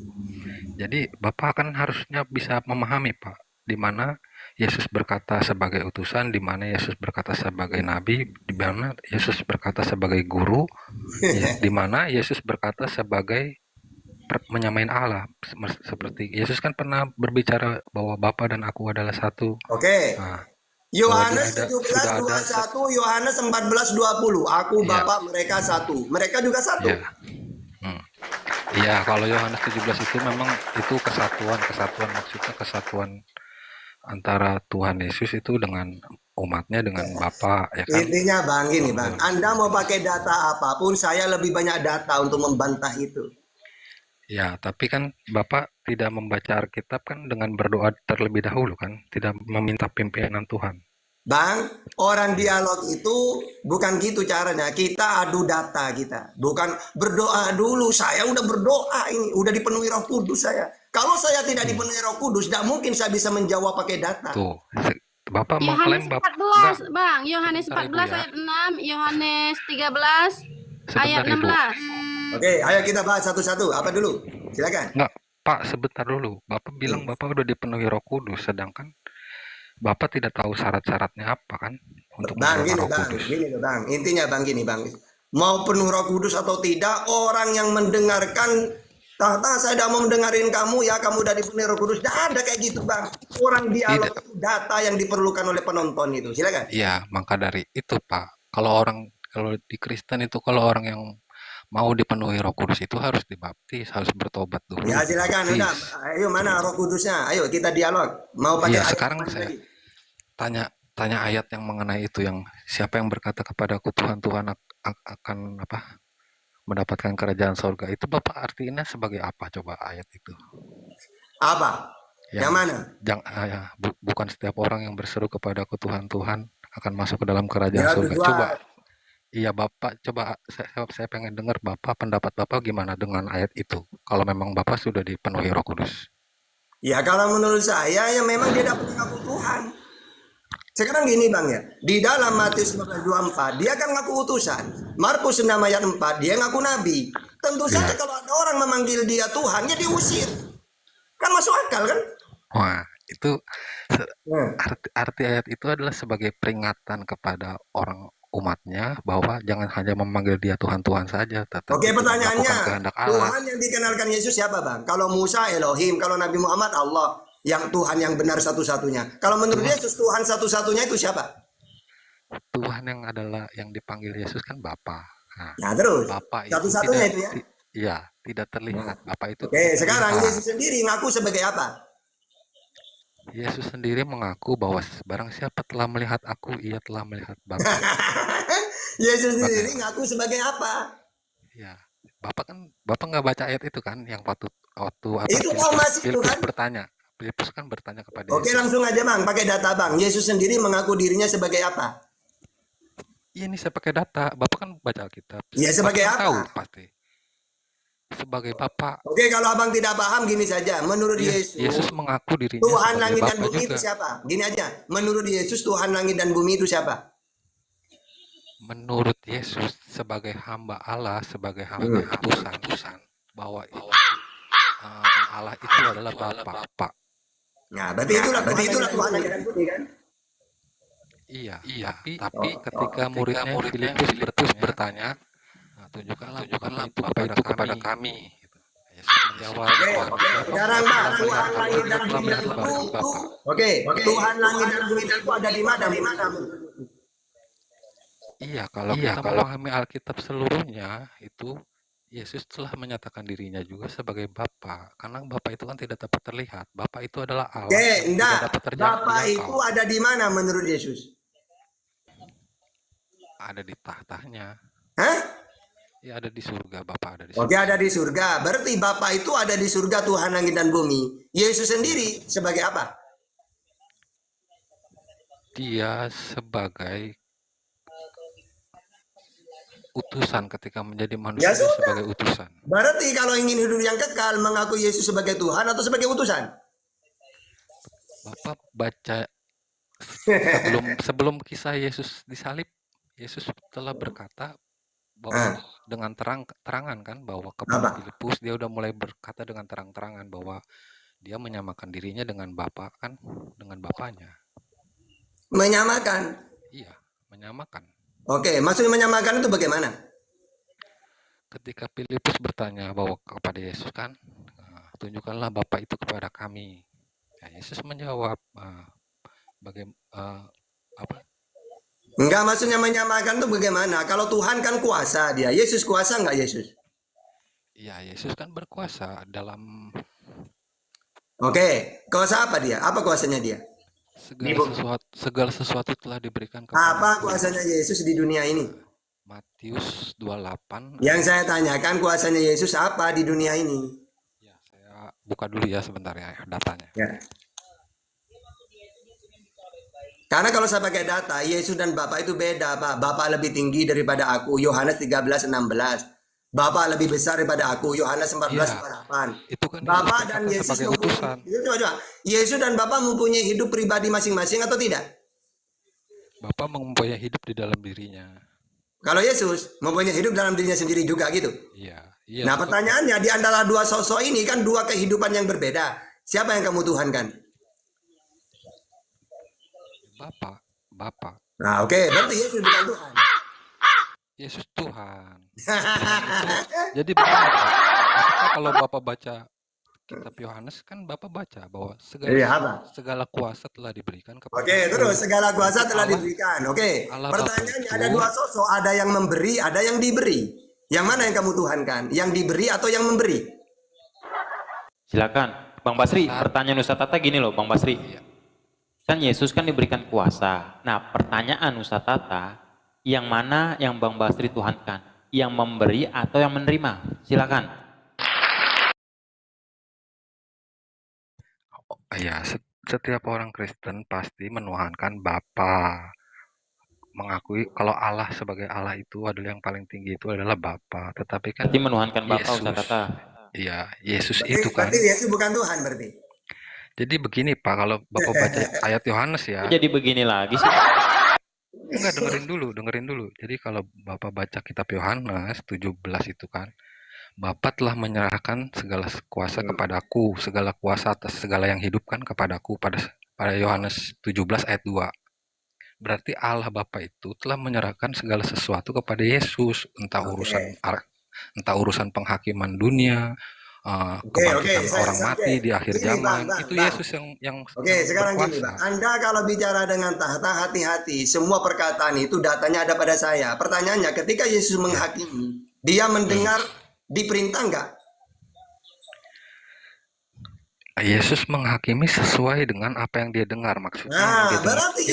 Speaker 5: Jadi Bapak kan harusnya bisa memahami Pak, di mana Yesus berkata sebagai utusan, di mana Yesus berkata sebagai nabi, di mana Yesus berkata sebagai guru, di mana Yesus berkata sebagai menyamain Allah. Seperti Yesus kan pernah berbicara bahwa Bapa dan Aku adalah satu.
Speaker 1: Oke.
Speaker 5: Nah,
Speaker 1: Yohanes
Speaker 5: sudah ada
Speaker 1: 17:21, Yohanes 14:20. Aku
Speaker 5: iya,
Speaker 1: Bapa mereka satu. Mereka juga satu.
Speaker 5: iya. Hmm. Iya, kalau Yohanes 17 itu memang itu kesatuan maksudnya kesatuan antara Tuhan Yesus itu dengan umatnya dengan Bapa, ya kan?
Speaker 1: Intinya Bang gini Bang, Anda mau pakai data apapun, saya lebih banyak data untuk membantah itu.
Speaker 5: Ya, tapi kan Bapak tidak membaca Alkitab kan dengan berdoa terlebih dahulu kan, tidak meminta pimpinan Tuhan.
Speaker 1: Bang, orang dialog itu bukan gitu caranya. Kita adu data kita. Bukan berdoa dulu. Saya udah berdoa ini. Udah dipenuhi Roh Kudus saya. Kalau saya tidak dipenuhi Roh Kudus, tidak mungkin saya bisa menjawab pakai data.
Speaker 5: Tuh, Bapak
Speaker 4: Yohanes
Speaker 5: mengklaim Bapak
Speaker 4: 14 bang. Yohanes
Speaker 5: sebentar, Ibu,
Speaker 4: 14
Speaker 5: ya.
Speaker 4: ayat 6. Yohanes 13 ayat
Speaker 5: Sebentar, Ibu.
Speaker 4: 16.
Speaker 1: Oke, ayo kita bahas satu-satu. Apa dulu? Silakan.
Speaker 5: Enggak, Pak, sebentar dulu. Bapak bilang Bapak udah dipenuhi Roh Kudus, sedangkan Bapak tidak tahu syarat-syaratnya apa kan untuk
Speaker 1: Bang,
Speaker 5: menerima
Speaker 1: gini
Speaker 5: Roh
Speaker 1: Bang,
Speaker 5: Kudus.
Speaker 1: gini loh Bang. Intinya Bang gini Bang. Mau penuh Roh Kudus atau tidak, orang yang mendengarkan Tata saya tidak mau mendengarin kamu ya, kamu udah dipenuhi Roh Kudus. Tidak ada kayak gitu Bang. Orang dialog
Speaker 5: Tidak.
Speaker 1: itu data yang diperlukan oleh penonton itu. Silakan.
Speaker 5: Iya, maka dari itu Pak, kalau orang Kalau di Kristen itu kalau orang yang mau dipenuhi Roh Kudus itu harus dibaptis, harus bertobat dulu,
Speaker 1: Ya silakan, udah.
Speaker 5: dibaptis.
Speaker 1: Ayo mana Roh Kudusnya? Ayo kita dialog. Mau pakai
Speaker 5: Iya,
Speaker 1: ayat
Speaker 5: sekarang
Speaker 1: mana
Speaker 5: saya
Speaker 1: lagi?
Speaker 5: tanya tanya ayat yang mengenai itu, yang siapa yang berkata kepadaku Tuhan Tuhan akan apa mendapatkan kerajaan sorga, itu Bapak artinya sebagai apa coba ayat itu?
Speaker 1: Apa? Yang
Speaker 5: Yang
Speaker 1: mana?
Speaker 5: bukan setiap orang yang berseru kepadaku Tuhan Tuhan akan masuk ke dalam kerajaan
Speaker 1: Ya
Speaker 5: surga.
Speaker 1: kedua.
Speaker 5: Coba, iya Bapak, coba saya pengen dengar Bapak, pendapat Bapak gimana dengan ayat itu. Kalau memang Bapak sudah dipenuhi Roh Kudus.
Speaker 1: Ya kalau menurut saya ya memang dia dapat ngaku Tuhan. Sekarang gini Bang ya, di dalam Matius 15:24 dia kan ngaku utusan. Markus 6 ayat 4 dia ngaku nabi. Tentu saja kalau ada orang memanggil dia Tuhan, ya diusir. Kan masuk akal kan?
Speaker 5: Wah, itu
Speaker 1: Nah,
Speaker 5: arti ayat itu adalah sebagai peringatan kepada orang umatnya bahwa jangan hanya memanggil dia Tuhan Tuhan saja, tetapi
Speaker 1: Oke,
Speaker 5: juga
Speaker 1: pertanyaannya,
Speaker 5: melakukan kehendak Allah.
Speaker 1: Tuhan yang dikenalkan Yesus siapa Bang? Kalau Musa Elohim, kalau Nabi Muhammad Allah, yang Tuhan yang benar satu-satunya. Kalau menurut Yesus Tuhan satu-satunya itu siapa?
Speaker 5: Tuhan yang adalah yang dipanggil Yesus kan Bapa. Nah,
Speaker 1: Nah terus,
Speaker 5: Bapa itu
Speaker 1: satu-satunya
Speaker 5: tidak
Speaker 1: itu ya.
Speaker 5: iya, tidak terlihat. Bapa itu
Speaker 1: Oke,
Speaker 5: tidak
Speaker 1: sekarang
Speaker 5: terlihat.
Speaker 1: Yesus sendiri ngaku sebagai apa?
Speaker 5: Yesus sendiri mengaku bahwa barang siapa telah melihat aku, ia telah melihat Bapa.
Speaker 1: Yesus sendiri
Speaker 5: Bagaimana?
Speaker 1: ngaku sebagai apa?
Speaker 5: Ya, Bapak nggak baca ayat itu kan, yang waktu waktu apa
Speaker 1: Itu Thomas itu
Speaker 5: Filipus
Speaker 1: kan?
Speaker 5: bertanya, Filipus kan bertanya kepada
Speaker 1: Oke,
Speaker 5: Yesus.
Speaker 1: langsung aja Bang, pakai data Bang. Yesus sendiri mengaku dirinya sebagai apa?
Speaker 5: Iya, ini saya pakai data. Bapak kan baca Alkitab.
Speaker 1: Ya sebagai
Speaker 5: Bapak kan tahu
Speaker 1: apa?
Speaker 5: pasti. Sebagai Bapak.
Speaker 1: Oke, kalau Abang tidak paham gini saja. Menurut
Speaker 5: Yesus
Speaker 1: Yesus,
Speaker 5: mengaku dirinya
Speaker 1: Tuhan
Speaker 5: sebagai
Speaker 1: langit dan
Speaker 5: Bapak
Speaker 1: bumi itu
Speaker 5: juga.
Speaker 1: siapa? Gini aja. Menurut Yesus, Tuhan langit dan bumi itu siapa?
Speaker 5: Menurut Yesus sebagai hamba Allah, sebagai hamba utusan, bahwa Allah itu adalah Bapa.
Speaker 1: Nah, berarti itulah Tuhan langit dan bumi kan?
Speaker 5: Iya. Tapi ketika muridnya Filipus bertanya, nah, tunjukkanlah Bapa itu kepada kami. Gitu. Yesus menjawab,
Speaker 1: Oke, sekarang Bang, Tuhan langit dan bumi itu, oke, Tuhan langit dan bumi itu ada di mana?
Speaker 5: Iya, kalau kita memahami Alkitab seluruhnya, itu Yesus telah menyatakan dirinya juga sebagai Bapa. Karena Bapa itu kan tidak dapat terlihat. Bapa itu adalah Allah
Speaker 1: Oke,
Speaker 5: yang tidak
Speaker 1: enggak.
Speaker 5: dapat
Speaker 1: Bapak itu
Speaker 5: dijangkau.
Speaker 1: ada di mana menurut Yesus?
Speaker 5: Ada di tahtanya.
Speaker 1: Hah?
Speaker 5: Ya, ada di surga. Bapa ada di surga.
Speaker 1: Oke, ada di surga. Berarti Bapak itu ada di surga, Tuhan langit dan bumi. Yesus sendiri sebagai apa?
Speaker 5: Dia sebagai utusan, ketika menjadi manusia
Speaker 1: Ya sudah.
Speaker 5: sebagai utusan.
Speaker 1: Berarti kalau ingin hidup yang kekal, mengaku Yesus sebagai Tuhan atau sebagai utusan?
Speaker 5: Bapak baca sebelum kisah Yesus disalib, Yesus telah berkata bahwa dengan terangan kan, bahwa kepada Filipus dia udah mulai berkata dengan terang-terangan bahwa dia menyamakan dirinya dengan Bapa kan, dengan Bapanya.
Speaker 1: Menyamakan.
Speaker 5: Iya, menyamakan.
Speaker 1: Oke, maksudnya menyamakan itu bagaimana?
Speaker 5: Ketika Filipus bertanya bahwa kepada Yesus kan, tunjukkanlah Bapa itu kepada kami. Ya, Yesus menjawab, apa?
Speaker 1: Enggak, maksudnya menyamakan itu bagaimana? Kalau Tuhan kan kuasa dia. Yesus kuasa enggak Yesus?
Speaker 5: Ya, Yesus kan berkuasa dalam
Speaker 1: Oke, kuasa apa dia? Apa kuasanya dia?
Speaker 5: segala sesuatu telah diberikan kepada
Speaker 1: Apa kuasanya Yesus di dunia ini?
Speaker 5: Matius 28.
Speaker 1: Yang saya tanyakan kuasanya Yesus apa di dunia ini?
Speaker 5: Ya, saya buka dulu ya sebentar ya datanya.
Speaker 1: Ya. Karena kalau saya pakai data, Yesus dan Bapa itu beda, Pak. Bapa lebih tinggi daripada aku, Yohanes 13:16. Bapa lebih besar daripada aku, Yohanes 14:8.
Speaker 5: Itu kan
Speaker 1: Bapa dan Yesus
Speaker 5: utusan.
Speaker 1: coba. Yesus dan Bapa mempunyai hidup pribadi masing-masing atau tidak?
Speaker 5: Bapa mempunyai hidup di dalam dirinya.
Speaker 1: Kalau Yesus mempunyai hidup dalam dirinya sendiri juga gitu.
Speaker 5: Iya.
Speaker 1: Nah, pertanyaannya di antara dua sosok ini kan dua kehidupan yang berbeda. Siapa yang kamu tuhankan?
Speaker 5: Bapa.
Speaker 1: Nah, oke, berarti Yesus bukan Tuhan.
Speaker 5: Yesus Tuhan. Jadi begini, Pak. Maksudnya kalau Bapak baca kitab Yohanes kan Bapak baca bahwa
Speaker 1: Iya, apa?
Speaker 5: segala kuasa telah diberikan kepada
Speaker 1: Oke, terus segala kuasa
Speaker 5: Jadi
Speaker 1: telah
Speaker 5: Allah
Speaker 1: diberikan. Oke,
Speaker 5: Allah Bapa
Speaker 1: pertanyaannya
Speaker 5: itu
Speaker 1: ada dua sosok, ada yang memberi, ada yang diberi. Yang mana yang kamu tuhankan? Yang diberi atau yang memberi?
Speaker 3: Silakan, Bang Basri.
Speaker 5: Saat-
Speaker 3: Pertanyaan Ustadz Tata gini loh, Bang Basri.
Speaker 5: Iya.
Speaker 3: Kan Yesus kan diberikan kuasa. Nah, pertanyaan Ustadz Tata, yang mana yang Bang Basri tuhankan? Yang memberi atau yang menerima? Silakan.
Speaker 5: Ya, setiap orang Kristen pasti menuhankan Bapa. Mengakui kalau Allah sebagai Allah itu adalah yang paling tinggi itu adalah Bapa. Tetapi kan
Speaker 3: Berarti menuhankan Bapa
Speaker 5: Yesus,
Speaker 3: Ustadz Tata.
Speaker 5: iya, Yesus
Speaker 1: Berarti,
Speaker 5: itu kan.
Speaker 1: berarti Yesus bukan Tuhan berarti.
Speaker 5: Jadi begini Pak, kalau Bapak baca ayat Yohanes ya.
Speaker 3: Kok jadi begini lagi sih?
Speaker 5: Enggak, dengerin dulu. Jadi kalau Bapak baca kitab Yohanes 17 itu kan, Bapa telah menyerahkan segala kuasa kepadaku, segala kuasa atas segala yang hidup kan kepadaku pada Yohanes 17 ayat 2. Berarti Allah Bapa itu telah menyerahkan segala sesuatu kepada Yesus, entah urusan penghakiman dunia, kebangkitan orang mati di akhir
Speaker 1: Gini,
Speaker 5: zaman.
Speaker 1: Bang,
Speaker 5: itu
Speaker 1: Bang.
Speaker 5: Yesus yang
Speaker 1: Oke, sekarang gini,
Speaker 5: berkuasa.
Speaker 1: Bang. Anda kalau bicara dengan tahta, hati-hati. Semua perkataan itu datanya ada pada saya. Pertanyaannya, ketika Yesus menghakimi, dia mendengar diperintah enggak?
Speaker 5: Yesus menghakimi sesuai dengan apa yang dia dengar, maksudnya yang
Speaker 1: Nah,
Speaker 5: dia dengar.
Speaker 1: berarti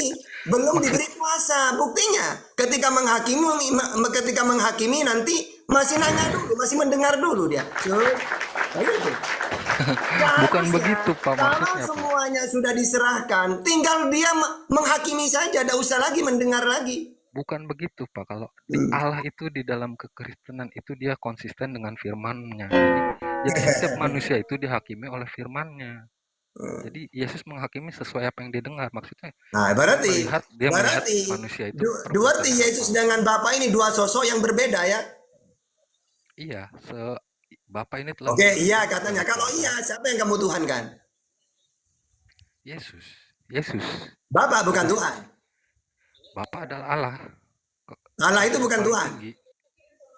Speaker 1: belum diberi kuasa. Buktinya, ketika menghakimi nanti masih nanya dulu, masih mendengar dulu dia. Begitu.
Speaker 5: Bukan begitu, Pak,
Speaker 1: Kalau
Speaker 5: maksudnya, Pak.
Speaker 1: semuanya sudah diserahkan, tinggal dia menghakimi saja, tidak usah lagi mendengar lagi.
Speaker 5: Bukan begitu, Pak. Kalau Allah itu di dalam kekristenan itu dia konsisten dengan firman-Nya. Jadi setiap manusia itu dihakimi oleh firman-Nya. Jadi Yesus menghakimi sesuai apa yang dia dengar. Maksudnya
Speaker 1: Nah,
Speaker 5: dia melihat
Speaker 1: berarti
Speaker 5: manusia itu
Speaker 1: berarti Yesus dengan Bapa ini dua sosok yang berbeda ya.
Speaker 5: iya, Bapa ini telah
Speaker 1: Oke, iya katanya. Kalau iya, siapa yang kamu tuhankan?
Speaker 5: Yesus.
Speaker 1: Bapak bukan Tuhan.
Speaker 5: Bapa adalah Allah.
Speaker 1: Allah itu bukan
Speaker 5: Paling
Speaker 1: Tuhan.
Speaker 5: tinggi.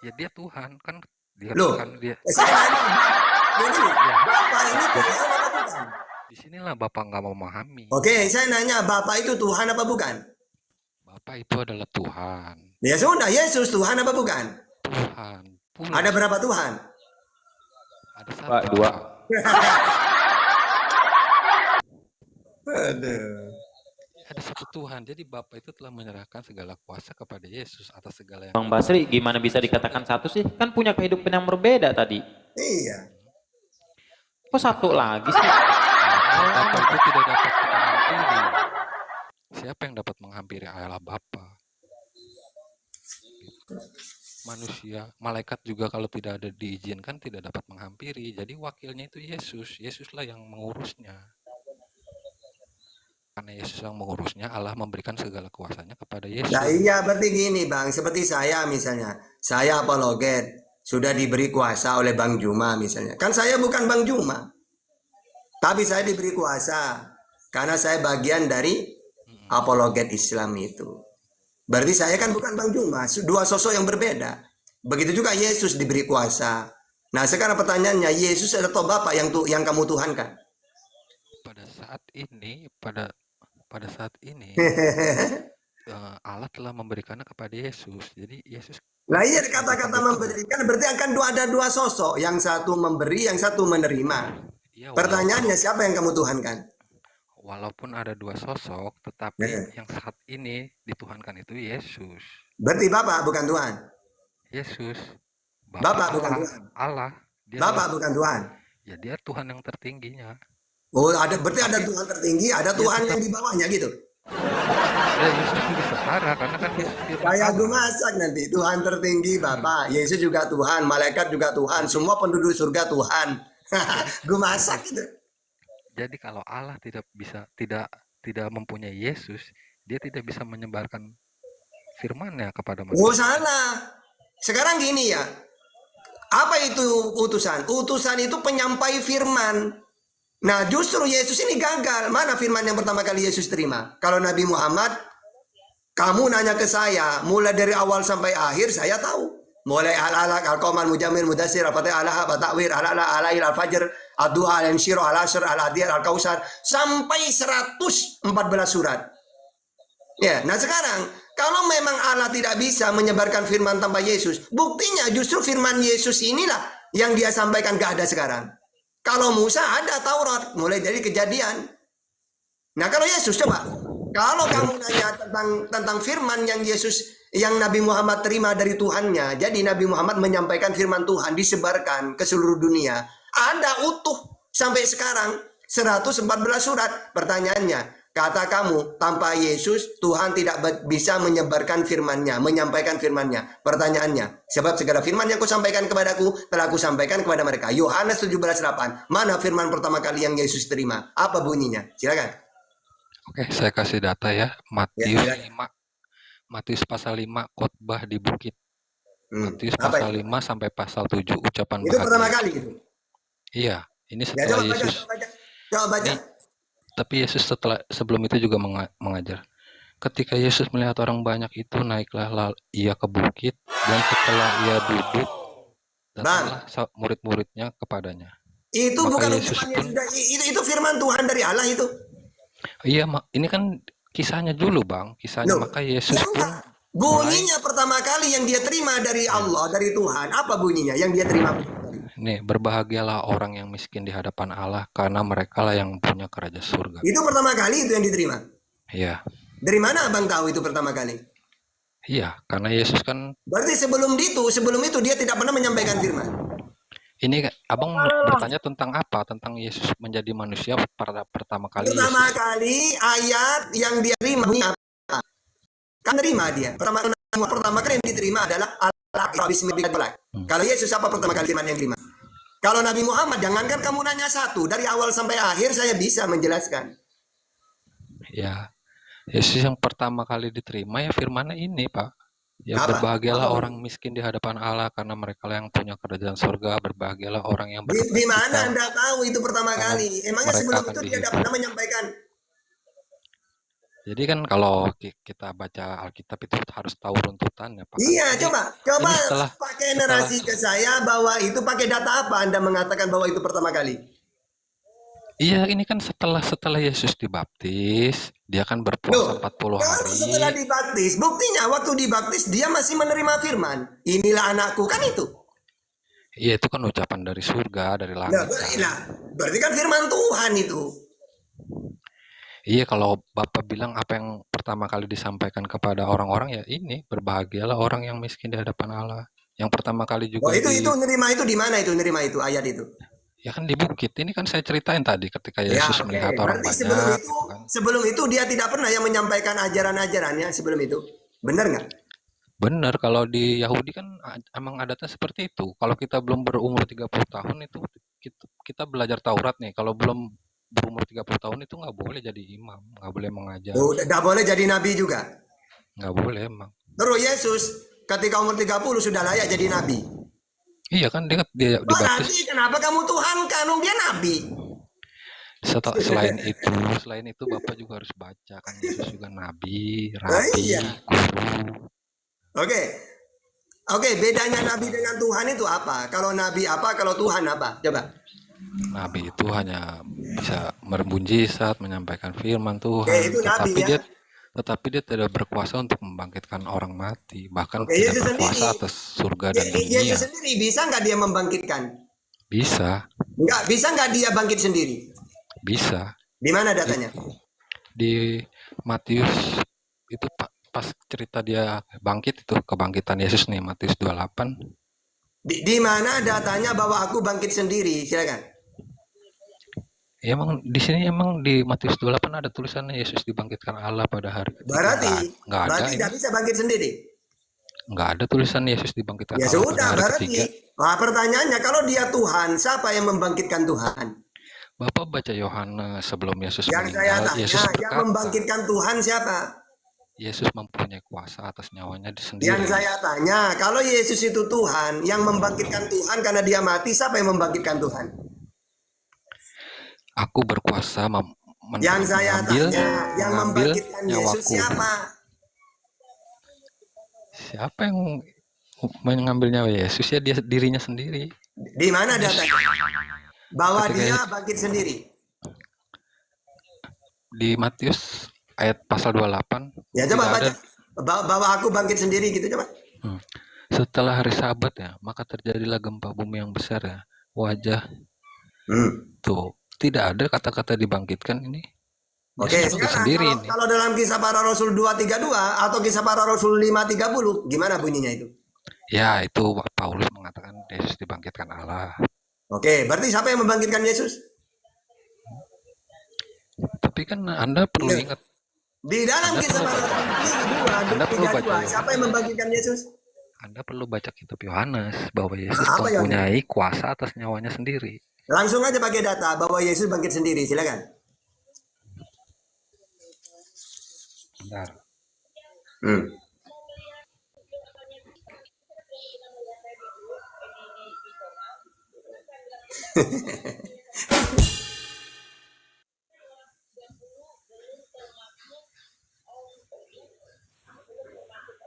Speaker 5: Ya dia Tuhan kan dia
Speaker 1: Loh,
Speaker 5: Tuhan dia.
Speaker 1: saya nanya, begini,
Speaker 5: Iya.
Speaker 1: Bapak ini Tuhan apa bukan?
Speaker 5: Disinilah Bapak nggak memahami.
Speaker 1: Oke, saya nanya, Bapak itu Tuhan apa bukan?
Speaker 5: Bapak itu adalah Tuhan.
Speaker 1: Ya sudah, Yesus Tuhan apa bukan?
Speaker 5: Tuhan. Pula
Speaker 1: Ada berapa Tuhan?
Speaker 5: ada satu.
Speaker 3: Pak, dua.
Speaker 1: Aduh.
Speaker 5: Ada satu Tuhan. Jadi Bapa itu telah menyerahkan segala kuasa kepada Yesus atas segala yang.
Speaker 3: Bang Basri, gimana bisa dikatakan satu sih? Kan punya kehidupan yang berbeda tadi.
Speaker 1: Iya.
Speaker 3: Kok satu lagi sih?
Speaker 5: Bapa itu tidak dapat kita hampiri. Siapa yang dapat menghampiri Allah Bapa? Manusia, malaikat juga kalau tidak ada diizinkan tidak dapat menghampiri. Jadi wakilnya itu Yesus. Yesuslah yang mengurusnya. Karena Yesus yang mengurusnya, Allah memberikan segala kuasanya kepada Yesus.
Speaker 1: Nah iya, berarti gini Bang, seperti saya misalnya. Saya apologet, sudah diberi kuasa oleh Bang Juma misalnya. Kan saya bukan Bang Juma. Tapi saya diberi kuasa. Karena saya bagian dari apologet Islam itu. Berarti saya kan bukan Bang Juma. Dua sosok yang berbeda. Begitu juga Yesus diberi kuasa. Nah sekarang pertanyaannya, Yesus atau Bapa yang kamu tuhankan?
Speaker 5: Pada saat ini Allah telah memberikannya kepada Yesus. Jadi Yesus.
Speaker 1: Nah iya, kata-kata memberikan berarti akan ada dua sosok. Yang satu memberi, yang satu menerima.
Speaker 5: Ya,
Speaker 1: Pertanyaannya siapa yang kamu tuhankan?
Speaker 5: walaupun ada dua sosok, tetapi yang saat ini dituhankan itu Yesus.
Speaker 1: Berarti Bapak bukan Tuhan.
Speaker 5: Yesus.
Speaker 1: Bapak bukan Tuhan.
Speaker 5: Allah. Dia
Speaker 1: Bapak
Speaker 5: adalah-
Speaker 1: bukan Tuhan.
Speaker 5: Ya dia Tuhan yang tertingginya.
Speaker 1: Oh, berarti ada Tuhan tertinggi, ada Tuhan yang di bawahnya gitu.
Speaker 5: Ya Yesus juga setara karena kan Yesus firman
Speaker 1: Kayak
Speaker 5: Allah.
Speaker 1: gue masak nanti, Tuhan tertinggi Bapak, Yesus juga Tuhan, malaikat juga Tuhan, semua penduduk surga Tuhan. Gue masak gitu.
Speaker 5: Jadi kalau Allah tidak mempunyai Yesus, dia tidak bisa menyebarkan firman-Nya kepada
Speaker 1: Oh
Speaker 5: manusia.
Speaker 1: salah. Sekarang gini ya, apa itu utusan? Utusan itu penyampai firman. Nah justru Yesus ini gagal. Mana firman yang pertama kali Yesus terima? Kalau Nabi Muhammad, kamu nanya ke saya, mulai dari awal sampai akhir saya tahu. Mulai al-alaq, al-qamal, mujamil, mudassir, al-fatih, al-ahab, al-ta'wir, al-ala, al-ail, al-fajr, al-duha, al-insyirah, al-asr, al-adiyah, al-kausar, sampai 114 surat. Ya, nah sekarang kalau memang Allah tidak bisa menyebarkan firman tanpa Yesus, buktinya justru firman Yesus inilah yang dia sampaikan gak ada sekarang. Kalau Musa ada Taurat, mulai dari Kejadian. Nah kalau Yesus coba, kalau kamu nanya tentang firman yang Nabi Muhammad terima dari Tuhannya, jadi Nabi Muhammad menyampaikan firman Tuhan disebarkan ke seluruh dunia, ada utuh sampai sekarang 114 surat. Pertanyaannya, kata kamu, tanpa Yesus Tuhan tidak bisa menyebarkan firman-Nya, menyampaikan firman-Nya. Pertanyaannya, sebab segala firman yang kau sampaikan kepadaku telah aku sampaikan kepada mereka. Yohanes 17:8. Mana firman pertama kali yang Yesus terima? Apa bunyinya? Silakan.
Speaker 5: Oke, saya kasih data ya. Matius pasal 5 khotbah di bukit. Matius pasal 5 sampai pasal 7 ucapan
Speaker 1: itu
Speaker 5: bahagia.
Speaker 1: pertama kali gitu.
Speaker 5: Iya, ini
Speaker 1: Ya,
Speaker 5: setelah
Speaker 1: coba
Speaker 5: Yesus.
Speaker 1: Coba baca.
Speaker 5: Tapi Yesus sebelum itu juga mengajar. Ketika Yesus melihat orang banyak itu, naiklah ia ke bukit, dan setelah ia duduk, datanglah murid-muridnya kepadanya.
Speaker 1: Itu
Speaker 5: Maka
Speaker 1: bukan
Speaker 5: Yesus
Speaker 1: ucapan
Speaker 5: pun,
Speaker 1: Yesus, itu firman Tuhan dari Allah itu.
Speaker 5: iya, ini kan kisahnya dulu, Bang. Kisahnya.
Speaker 1: Loh,
Speaker 5: maka Yesus
Speaker 1: ya
Speaker 5: pun
Speaker 1: enggak. Bunyinya pertama kali yang dia terima dari Allah, dari Tuhan. Apa bunyinya yang dia terima?
Speaker 5: nih, berbahagialah orang yang miskin di hadapan Allah, karena mereka lah yang punya kerajaan surga.
Speaker 1: Itu pertama kali itu yang diterima.
Speaker 5: Iya.
Speaker 1: Dari mana abang tahu itu pertama kali?
Speaker 5: Iya, karena Yesus kan.
Speaker 1: Berarti sebelum itu dia tidak pernah menyampaikan firman.
Speaker 5: Ini abang bertanya tentang apa? Tentang Yesus menjadi manusia pertama kali.
Speaker 1: Pertama kali ayat yang dia terima apa? Kan terima dia. Pertama kali yang diterima adalah Allah bismillah. Kalau Yesus apa pertama kali firman yang terima? Kalau Nabi Muhammad, jangankan kamu nanya satu, dari awal sampai akhir saya bisa menjelaskan.
Speaker 5: Ya, Yesus yang pertama kali diterima ya firman-Nya ini, Pak. Ya,
Speaker 1: Apa?
Speaker 5: berbahagialah orang miskin di hadapan Allah, karena mereka yang punya kerajaan surga. Berbahagialah orang yang berduka
Speaker 1: Di mana
Speaker 5: cita,
Speaker 1: Anda tahu itu pertama
Speaker 5: karena
Speaker 1: kali? Emangnya
Speaker 5: mereka
Speaker 1: sebelum
Speaker 5: akan
Speaker 1: itu dia
Speaker 5: dihibur.
Speaker 1: tidak pernah menyampaikan?
Speaker 5: Jadi kan kalau kita baca Alkitab itu harus tahu runtutannya, Pak.
Speaker 1: Iya,
Speaker 5: Ini
Speaker 1: coba
Speaker 5: setelah
Speaker 1: pakai narasi ke saya bahwa itu pakai data apa Anda mengatakan bahwa itu pertama kali?
Speaker 5: Iya, ini kan setelah Yesus dibaptis, dia kan berpuasa 40
Speaker 1: Kalau
Speaker 5: hari.
Speaker 1: setelah dibaptis, buktinya waktu dibaptis dia masih menerima firman. Inilah anakku, kan itu.
Speaker 5: Iya, itu kan ucapan dari surga, dari langit.
Speaker 1: Berarti kan firman Tuhan itu.
Speaker 5: Iya, kalau Bapak bilang apa yang pertama kali disampaikan kepada orang-orang, ya ini, berbahagialah orang yang miskin di hadapan Allah. Yang pertama kali juga
Speaker 1: itu nerima itu di mana itu nerima itu ayat itu?
Speaker 5: Ya kan di bukit. Ini kan saya ceritain tadi ketika Yesus melihat orang banyak.
Speaker 1: Sebelum itu dia tidak pernah yang menyampaikan ajaran-ajarannya sebelum itu. Benar nggak?
Speaker 5: Benar, kalau di Yahudi kan emang adatnya seperti itu. Kalau kita belum berumur 30 tahun itu kita belajar Taurat nih. Kalau belum berumur 30 tahun itu nggak boleh jadi imam, nggak boleh mengajar.
Speaker 1: Nggak boleh jadi nabi juga?
Speaker 5: Nggak boleh emang.
Speaker 1: Terus Yesus ketika umur 30 sudah layak jadi nabi?
Speaker 5: Iya kan, dia dibaptis.
Speaker 1: Berarti kenapa kamu Tuhan kan? Dia nabi.
Speaker 5: Selain itu Bapak juga harus baca kan, Yesus juga nabi, rabi, guru.
Speaker 1: Oke, bedanya nabi dengan Tuhan itu apa? Kalau nabi apa, kalau Tuhan apa? Coba.
Speaker 5: Nabi itu hanya bisa mujizat, menyampaikan firman Tuhan, tetapi dia tidak berkuasa untuk membangkitkan orang mati, bahkan tidak berkuasa atas surga dan dunia.
Speaker 1: Yesus sendiri bisa nggak dia membangkitkan?
Speaker 5: Bisa.
Speaker 1: Bisa nggak dia bangkit sendiri?
Speaker 5: Bisa.
Speaker 1: Di mana datanya?
Speaker 5: Di Matius itu pas cerita dia bangkit, itu kebangkitan Yesus nih, Matius 28.
Speaker 1: Di mana datanya bahwa aku bangkit sendiri? Silakan.
Speaker 5: Ya, emang di sini emang di Matius 28 ada tulisannya Yesus dibangkitkan Allah pada hari ketiga.
Speaker 1: Berarti tidak bisa bangkit sendiri.
Speaker 5: Nggak ada tulisan Yesus dibangkitkan
Speaker 1: Allah
Speaker 5: pada hari
Speaker 1: berarti,
Speaker 5: ketiga.
Speaker 1: Pertanyaannya, kalau dia Tuhan, siapa yang membangkitkan Tuhan?
Speaker 5: Bapak baca Yohanes sebelum Yesus
Speaker 1: meninggal.
Speaker 5: Saya tanya,
Speaker 1: Yesus berkata, yang membangkitkan Tuhan siapa?
Speaker 5: Yesus mempunyai kuasa atas nyawanya sendiri.
Speaker 1: Yang saya tanya, kalau Yesus itu Tuhan, yang membangkitkan Tuhan karena dia mati, siapa yang membangkitkan Tuhan?
Speaker 5: Aku berkuasa
Speaker 1: yang saya tanya, yang membangkitkan Yesus siapa?
Speaker 5: Siapa yang mengambil nyawa Yesus ya dia dirinya sendiri.
Speaker 1: Di mana datanya? Bahwa
Speaker 5: Ketika
Speaker 1: dia bangkit sendiri.
Speaker 5: di Matius ayat pasal 28
Speaker 1: Ya coba
Speaker 5: tidak ada.
Speaker 1: baca. Bahwa aku bangkit sendiri gitu coba.
Speaker 5: Setelah hari Sabat ya, maka terjadilah gempa bumi yang besar ya. Wajah tuh tidak ada kata-kata dibangkitkan ini.
Speaker 1: Oke,
Speaker 5: Yesus bangkit
Speaker 1: sekarang
Speaker 5: sendiri
Speaker 1: kalau,
Speaker 5: ini.
Speaker 1: kalau dalam kisah para Rasul 232 atau kisah para Rasul 530, gimana bunyinya itu?
Speaker 5: Ya itu Paulus mengatakan Yesus dibangkitkan Allah.
Speaker 1: Oke, berarti siapa yang membangkitkan Yesus?
Speaker 5: Tapi kan Anda perlu
Speaker 1: Iya.
Speaker 5: ingat,
Speaker 1: Di dalam
Speaker 5: Anda
Speaker 1: kisah
Speaker 5: perlu
Speaker 1: para Rasul
Speaker 5: Anda perlu
Speaker 1: 232,
Speaker 5: baca
Speaker 1: siapa yang membangkitkan Yesus?
Speaker 5: Anda perlu baca kitab Yohanes bahwa Yesus
Speaker 1: Apa Yohanes?
Speaker 5: mempunyai kuasa atas nyawanya sendiri.
Speaker 1: Langsung aja pakai data bahwa Yesus bangkit sendiri, silakan.
Speaker 5: Bentar.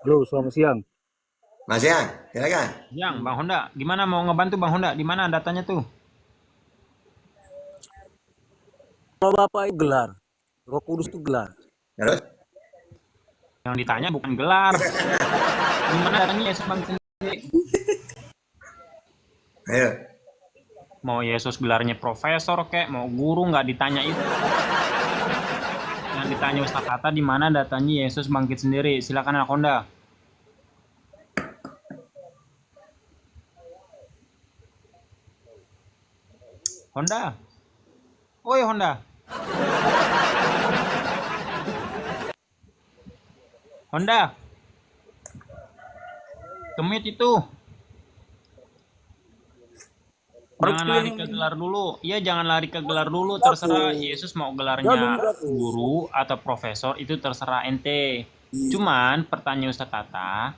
Speaker 6: Halo, selamat siang.
Speaker 1: Mas Yang, silakan.
Speaker 3: Yang, Bang Honda, gimana mau ngebantu Bang Honda? Di mana datanya tuh?
Speaker 6: Kalau Bapak itu gelar, Roh Kudus itu gelar.
Speaker 1: Terus?
Speaker 3: Yang ditanya bukan gelar. Di mana datanya Yesus bangkit sendiri?
Speaker 1: Ayo.
Speaker 3: Mau Yesus gelarnya profesor kek, mau guru, nggak ditanya itu. Yang ditanya Ustaz Tata di mana datanya Yesus bangkit sendiri. Silakan anak Honda. Honda. Woi Honda. Honda. Kemit itu. Jangan lari ke gelar dulu. Iya, jangan lari ke gelar dulu. Terserah Yesus mau gelarnya guru atau profesor, itu terserah ente. Cuman pertanyaan Ustaz Tata,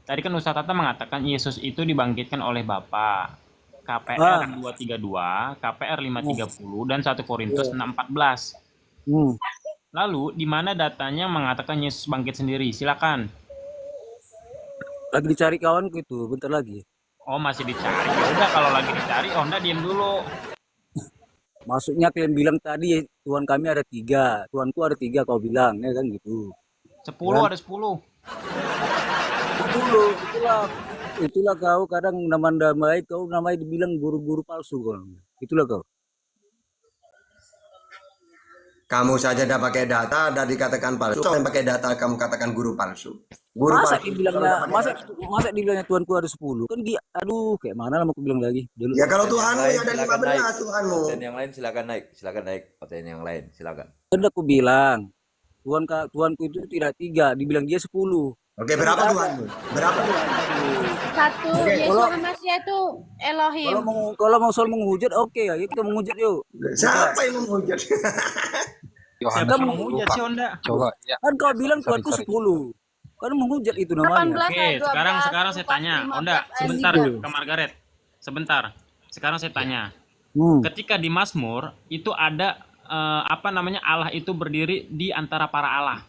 Speaker 3: tadi kan Ustaz Tata mengatakan Yesus itu dibangkitkan oleh Bapa. KPR 232, KPR 530, dan 1 Korintus 6:14. Lalu di mana datanya mengatakan Yesus bangkit sendiri? Silakan.
Speaker 6: Lagi dicari kawanku itu, bentar lagi.
Speaker 3: Oh, masih dicari. Ya udah, kalau lagi dicari, Honda diem dulu.
Speaker 6: Maksudnya kalian bilang tadi Tuhan kami ada 3, Tuhanku ada 3 kau bilang, ya kan gitu.
Speaker 3: 10 ada 10.
Speaker 6: 10, itulah kau kadang namai kau namai dibilang guru-guru palsu kau. Itulah kau.
Speaker 1: Kamu saja udah pakai data dan dikatakan palsu. Kalau yang pakai data kamu katakan guru palsu. Guru
Speaker 6: Masa
Speaker 1: palsu.
Speaker 6: dibilangnya masa dibilangnya Tuhanku ada 10? Kan dia aduh kayak mana lah mau aku bilang lagi. Dulu.
Speaker 1: Ya kalau
Speaker 7: Konten
Speaker 1: Tuhanmu
Speaker 7: yang
Speaker 1: ya ada
Speaker 7: lain silakan naik.
Speaker 1: 15 Tuhanmu.
Speaker 7: Konten yang lain silakan naik konten yang lain silakan.
Speaker 6: Kan aku bilang Tuhanku itu tidak 3, dibilang dia 10.
Speaker 1: Oke, berapa Tuhanmu? Berapa Tuhanmu?
Speaker 4: Satu, Yeshua Masya itu Elohim.
Speaker 6: Kalau mau soal menghujat, oke ya, kita menghujat yuk.
Speaker 1: Siapa yang menghujat?
Speaker 5: Yohanes
Speaker 3: Siapa menghujat sih Honda?
Speaker 5: coba ya.
Speaker 6: Kan kau bilang Tuhanku
Speaker 5: Sorry.
Speaker 6: 10. Kan menghujat itu namanya.
Speaker 4: 18
Speaker 3: Oke,
Speaker 4: ayat 12,
Speaker 3: sekarang saya tanya,
Speaker 4: 15
Speaker 3: Honda,
Speaker 4: ayat
Speaker 3: sebentar
Speaker 4: 3.
Speaker 3: ke Margaret. Sebentar. Sekarang saya tanya.
Speaker 6: Hmm.
Speaker 3: Ketika di Mazmur itu ada Allah itu berdiri di antara para Allah.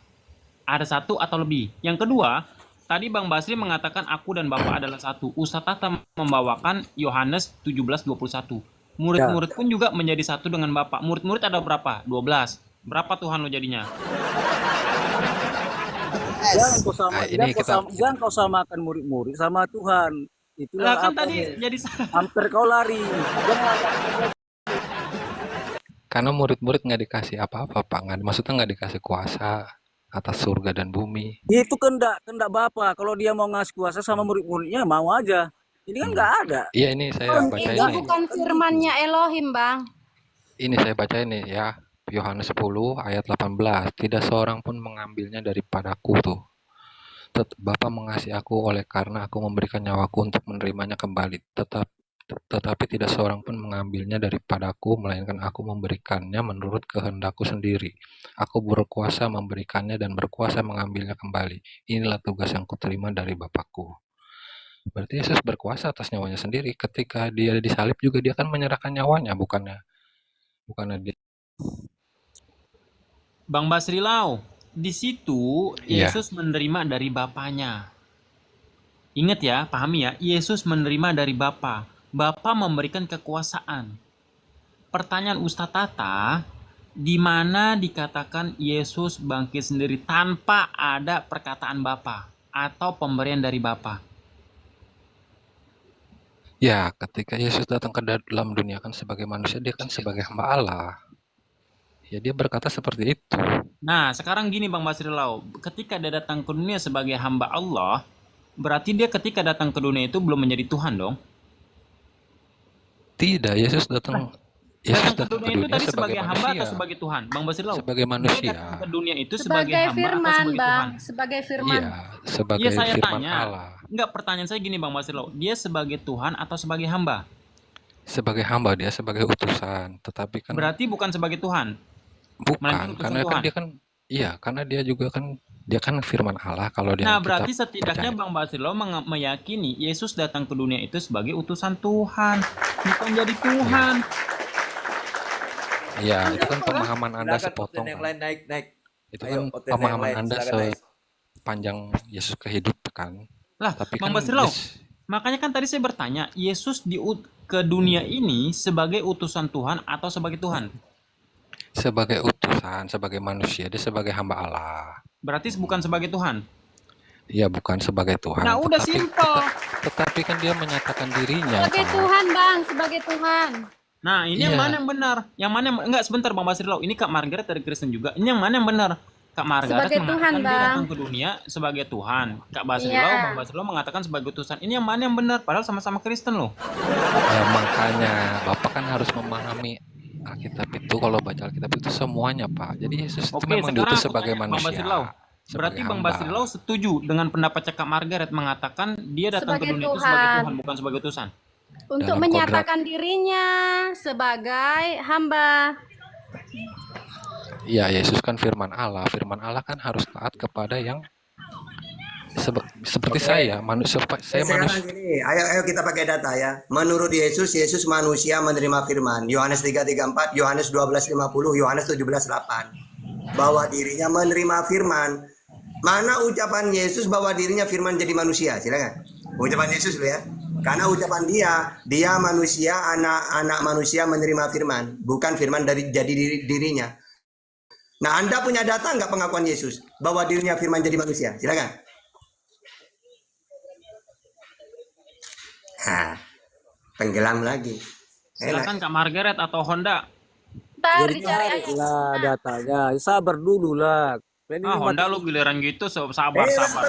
Speaker 3: Ada satu atau lebih. Yang kedua, tadi Bang Basri mengatakan aku dan Bapak adalah satu. Ustaz Tata membawakan Yohanes 17:21. Murid-murid pun juga menjadi satu dengan Bapak. Murid-murid ada berapa? 12. Berapa Tuhan lo jadinya?
Speaker 6: Jangan kau samakan murid-murid sama Tuhan. Itulah
Speaker 3: Lah kan
Speaker 6: apa
Speaker 3: tadi
Speaker 6: ya?
Speaker 3: jadi
Speaker 6: Hampir kau lari.
Speaker 5: Karena murid-murid nggak dikasih apa-apa, Pak. Maksudnya nggak dikasih kuasa atas surga dan bumi.
Speaker 6: Itu kehendak Bapak. Kalau dia mau ngasih kuasa sama murid-muridnya mau aja. Ini kan nggak ada.
Speaker 5: Iya, ini saya baca
Speaker 4: Itu
Speaker 5: ini.
Speaker 4: bukan firmannya Elohim, Bang.
Speaker 5: Ini saya baca ini ya. Yohanes 10 ayat 18. Tidak seorang pun mengambilnya daripadaku tuh. Bapa mengasihi aku oleh karena aku memberikan nyawaku untuk menerimanya kembali. Tetapi tidak seorang pun mengambilnya daripadaku, melainkan aku memberikannya menurut kehendakku sendiri. Aku berkuasa memberikannya dan berkuasa mengambilnya kembali. Inilah tugas yang kuterima dari Bapakku. Berarti Yesus berkuasa atas nyawanya sendiri. Ketika dia disalib juga dia kan menyerahkan nyawanya, bukannya dia.
Speaker 3: Bang Basri Lau, di situ
Speaker 5: Iya.
Speaker 3: Yesus menerima dari Bapaknya. Ingat ya, pahami ya, Yesus menerima dari Bapa. Bapa memberikan kekuasaan. Pertanyaan Ustadz Tata, di mana dikatakan Yesus bangkit sendiri tanpa ada perkataan Bapa atau pemberian dari Bapa?
Speaker 5: Ya, ketika Yesus datang ke dalam dunia kan sebagai manusia, dia kan sebagai hamba Allah. Ya, dia berkata seperti itu.
Speaker 3: Nah, sekarang gini Bang Basrilau, ketika dia datang ke dunia sebagai hamba Allah, berarti dia ketika datang ke dunia itu belum menjadi Tuhan dong?
Speaker 5: Tidak, Yesus datang
Speaker 3: Datang ke dunia itu tadi sebagai hamba atau
Speaker 5: manusia.
Speaker 3: sebagai Tuhan? Bang Basrilau,
Speaker 5: Sebagai
Speaker 3: dia
Speaker 5: manusia.
Speaker 3: datang ke dunia itu sebagai
Speaker 4: Sebagai
Speaker 3: hamba atau
Speaker 4: firman,
Speaker 3: sebagai
Speaker 4: Bang.
Speaker 3: Tuhan?
Speaker 4: Sebagai firman.
Speaker 5: Iya, sebagai
Speaker 3: Iya, saya
Speaker 5: firman
Speaker 3: tanya.
Speaker 5: Allah.
Speaker 3: Enggak, pertanyaan saya gini Bang Basrilau, dia sebagai Tuhan atau sebagai hamba?
Speaker 5: Sebagai hamba, dia sebagai utusan, tetapi kan
Speaker 3: Berarti bukan sebagai Tuhan, melainkan
Speaker 5: bukan,
Speaker 3: utusan
Speaker 5: karena kan
Speaker 3: Tuhan.
Speaker 5: dia kan, iya, karena dia juga kan, dia kan firman Allah kalau dia
Speaker 3: Nah,
Speaker 5: kita
Speaker 3: berarti setidaknya
Speaker 5: percaya.
Speaker 3: Bang Basrilau meyakini Yesus datang ke dunia itu sebagai utusan Tuhan, bukan jadi Tuhan.
Speaker 5: Iya, itu kan pemahaman Anda
Speaker 7: Silakan
Speaker 5: sepotong
Speaker 7: OTN yang
Speaker 5: kan.
Speaker 7: lain naik.
Speaker 5: Itu
Speaker 7: Ayo,
Speaker 5: kan
Speaker 7: OTN yang
Speaker 5: pemahaman
Speaker 7: lain,
Speaker 5: Anda
Speaker 7: silakan naik.
Speaker 5: sepanjang Yesus kehidup kan.
Speaker 3: Lah,
Speaker 5: Tapi
Speaker 3: Bang
Speaker 5: kan
Speaker 3: Basrilau, makanya kan tadi saya bertanya, Yesus ke dunia ini sebagai utusan Tuhan atau sebagai Tuhan?
Speaker 5: sebagai utusan, sebagai manusia, dia sebagai hamba Allah.
Speaker 3: Berarti bukan sebagai Tuhan.
Speaker 5: Iya, bukan sebagai Tuhan.
Speaker 3: Nah, udah simpel.
Speaker 5: Tetapi kan dia menyatakan dirinya,
Speaker 4: Sebagai
Speaker 5: Pak.
Speaker 4: Tuhan, Bang. Sebagai Tuhan.
Speaker 3: Nah, ini yang
Speaker 5: Iya.
Speaker 3: mana yang benar? Yang mana yang enggak, sebentar Bang Basrilau. Ini Kak Margaret dari Kristen juga. Ini yang mana yang benar? Kak Margaret
Speaker 4: Sebagai
Speaker 3: mengatakan
Speaker 4: Tuhan,
Speaker 3: dia
Speaker 4: Bang.
Speaker 3: datang ke dunia sebagai Tuhan. Kak Basrilau,
Speaker 4: Iya.
Speaker 3: Bang Basrilau mengatakan sebagai utusan. Ini yang mana yang benar? Padahal sama-sama Kristen loh.
Speaker 5: Ya, makanya Bapak kan harus memahami Alkitab itu, kalau baca Alkitab itu semuanya, Pak. Jadi Yesus itu
Speaker 3: Oke,
Speaker 5: memang
Speaker 3: sekarang
Speaker 5: diutus
Speaker 3: aku
Speaker 5: sebagai
Speaker 3: tanya, Bang
Speaker 5: manusia.
Speaker 3: Basrilau.
Speaker 5: sebagai
Speaker 3: Berarti Bang
Speaker 5: hamba.
Speaker 3: Basrilau setuju dengan pendapat Kak Margaret mengatakan dia datang ke
Speaker 4: Sebagai
Speaker 3: dunia itu sebagai
Speaker 4: Tuhan.
Speaker 3: Tuhan, bukan sebagai utusan.
Speaker 4: Untuk
Speaker 5: Dalam
Speaker 4: menyatakan dirinya sebagai hamba.
Speaker 5: Iya, Yesus kan firman Allah. Firman Allah kan harus taat kepada yang seperti
Speaker 1: Oke.
Speaker 5: saya, manusia. Saya
Speaker 1: Sekarang
Speaker 5: manusia.
Speaker 1: gini, ayo kita pakai data ya. Menurut Yesus, Yesus manusia menerima firman. Yohanes 3:34, Yohanes 12:50, Yohanes 17:8. Bahwa dirinya menerima firman. Mana ucapan Yesus bahwa dirinya firman jadi manusia? Silakan. Ucapan Yesus dulu ya. Karena ucapan dia manusia, anak manusia menerima firman, bukan firman dari jadi dirinya. Nah, Anda punya data nggak pengakuan Yesus bahwa dirinya firman jadi manusia? Silakan. Hah, tenggelam lagi. Enak.
Speaker 3: Silakan Kak Margaret atau Honda.
Speaker 4: Ntar
Speaker 6: Jadi
Speaker 4: dicari
Speaker 6: cari
Speaker 4: aja.
Speaker 6: lah datanya. Sabar dulu lah. Kalian
Speaker 3: Ah,
Speaker 6: ini
Speaker 3: Honda
Speaker 6: mati
Speaker 3: lu giliran gitu sabar.
Speaker 1: Percuma.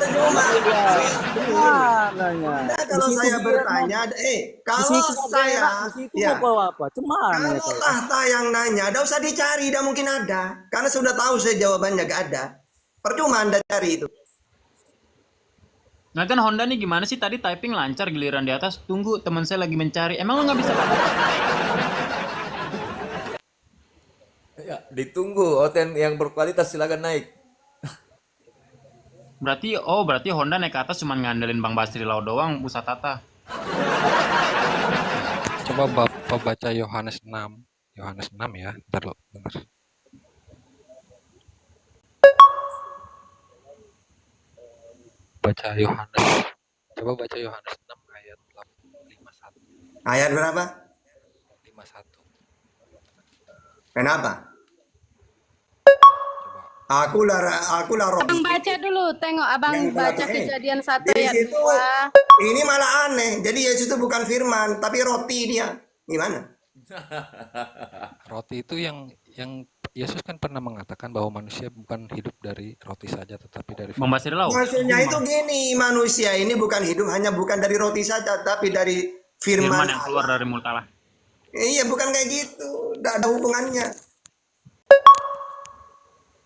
Speaker 6: mananya.
Speaker 1: Nah, kalau saya bertanya, kalau saya,
Speaker 6: di situ
Speaker 1: ya,
Speaker 6: apa? Cuman ya
Speaker 1: kalau tahta yang nanya, tidak usah dicari, tidak mungkin ada, karena sudah tahu saya jawabannya gak ada. Percuma Anda cari itu.
Speaker 3: Nah kan Honda nih gimana sih tadi typing lancar giliran di atas. Tunggu teman saya lagi mencari. Emang lu nggak bisa Pak?
Speaker 7: Ya, ditunggu OTN yang berkualitas, silakan naik.
Speaker 3: Berarti Honda naik ke atas cuma ngandelin Bang Basrilau doang, Ustadz Tata.
Speaker 5: Coba Bapak baca Yohanes 6. Yohanes 6 ya. Bentar lo, bentar. Baca Yohanes. Coba baca Yohanes 6 ayat 51.
Speaker 1: Ayat berapa?
Speaker 5: 51.
Speaker 1: Kenapa?
Speaker 5: Coba.
Speaker 1: Aku lah roh.
Speaker 4: Abang baca dulu, tengok abang
Speaker 1: Yang
Speaker 4: baca
Speaker 1: berapa,
Speaker 4: Kejadian 1
Speaker 1: Di
Speaker 4: ayat
Speaker 1: situ
Speaker 4: 2.
Speaker 1: ini malah aneh. Jadi Yesus itu bukan firman, tapi roti dia. Gimana?
Speaker 5: Roti itu yang Yesus kan pernah mengatakan bahwa manusia bukan hidup dari roti saja, tetapi dari
Speaker 3: Bang Basrilau.
Speaker 1: Maksudnya itu gini, manusia ini bukan hidup hanya bukan dari roti saja, tapi dari
Speaker 3: firman
Speaker 1: firman
Speaker 3: yang keluar dari mulut Allah.
Speaker 1: Iya, bukan kayak gitu. Tidak ada hubungannya.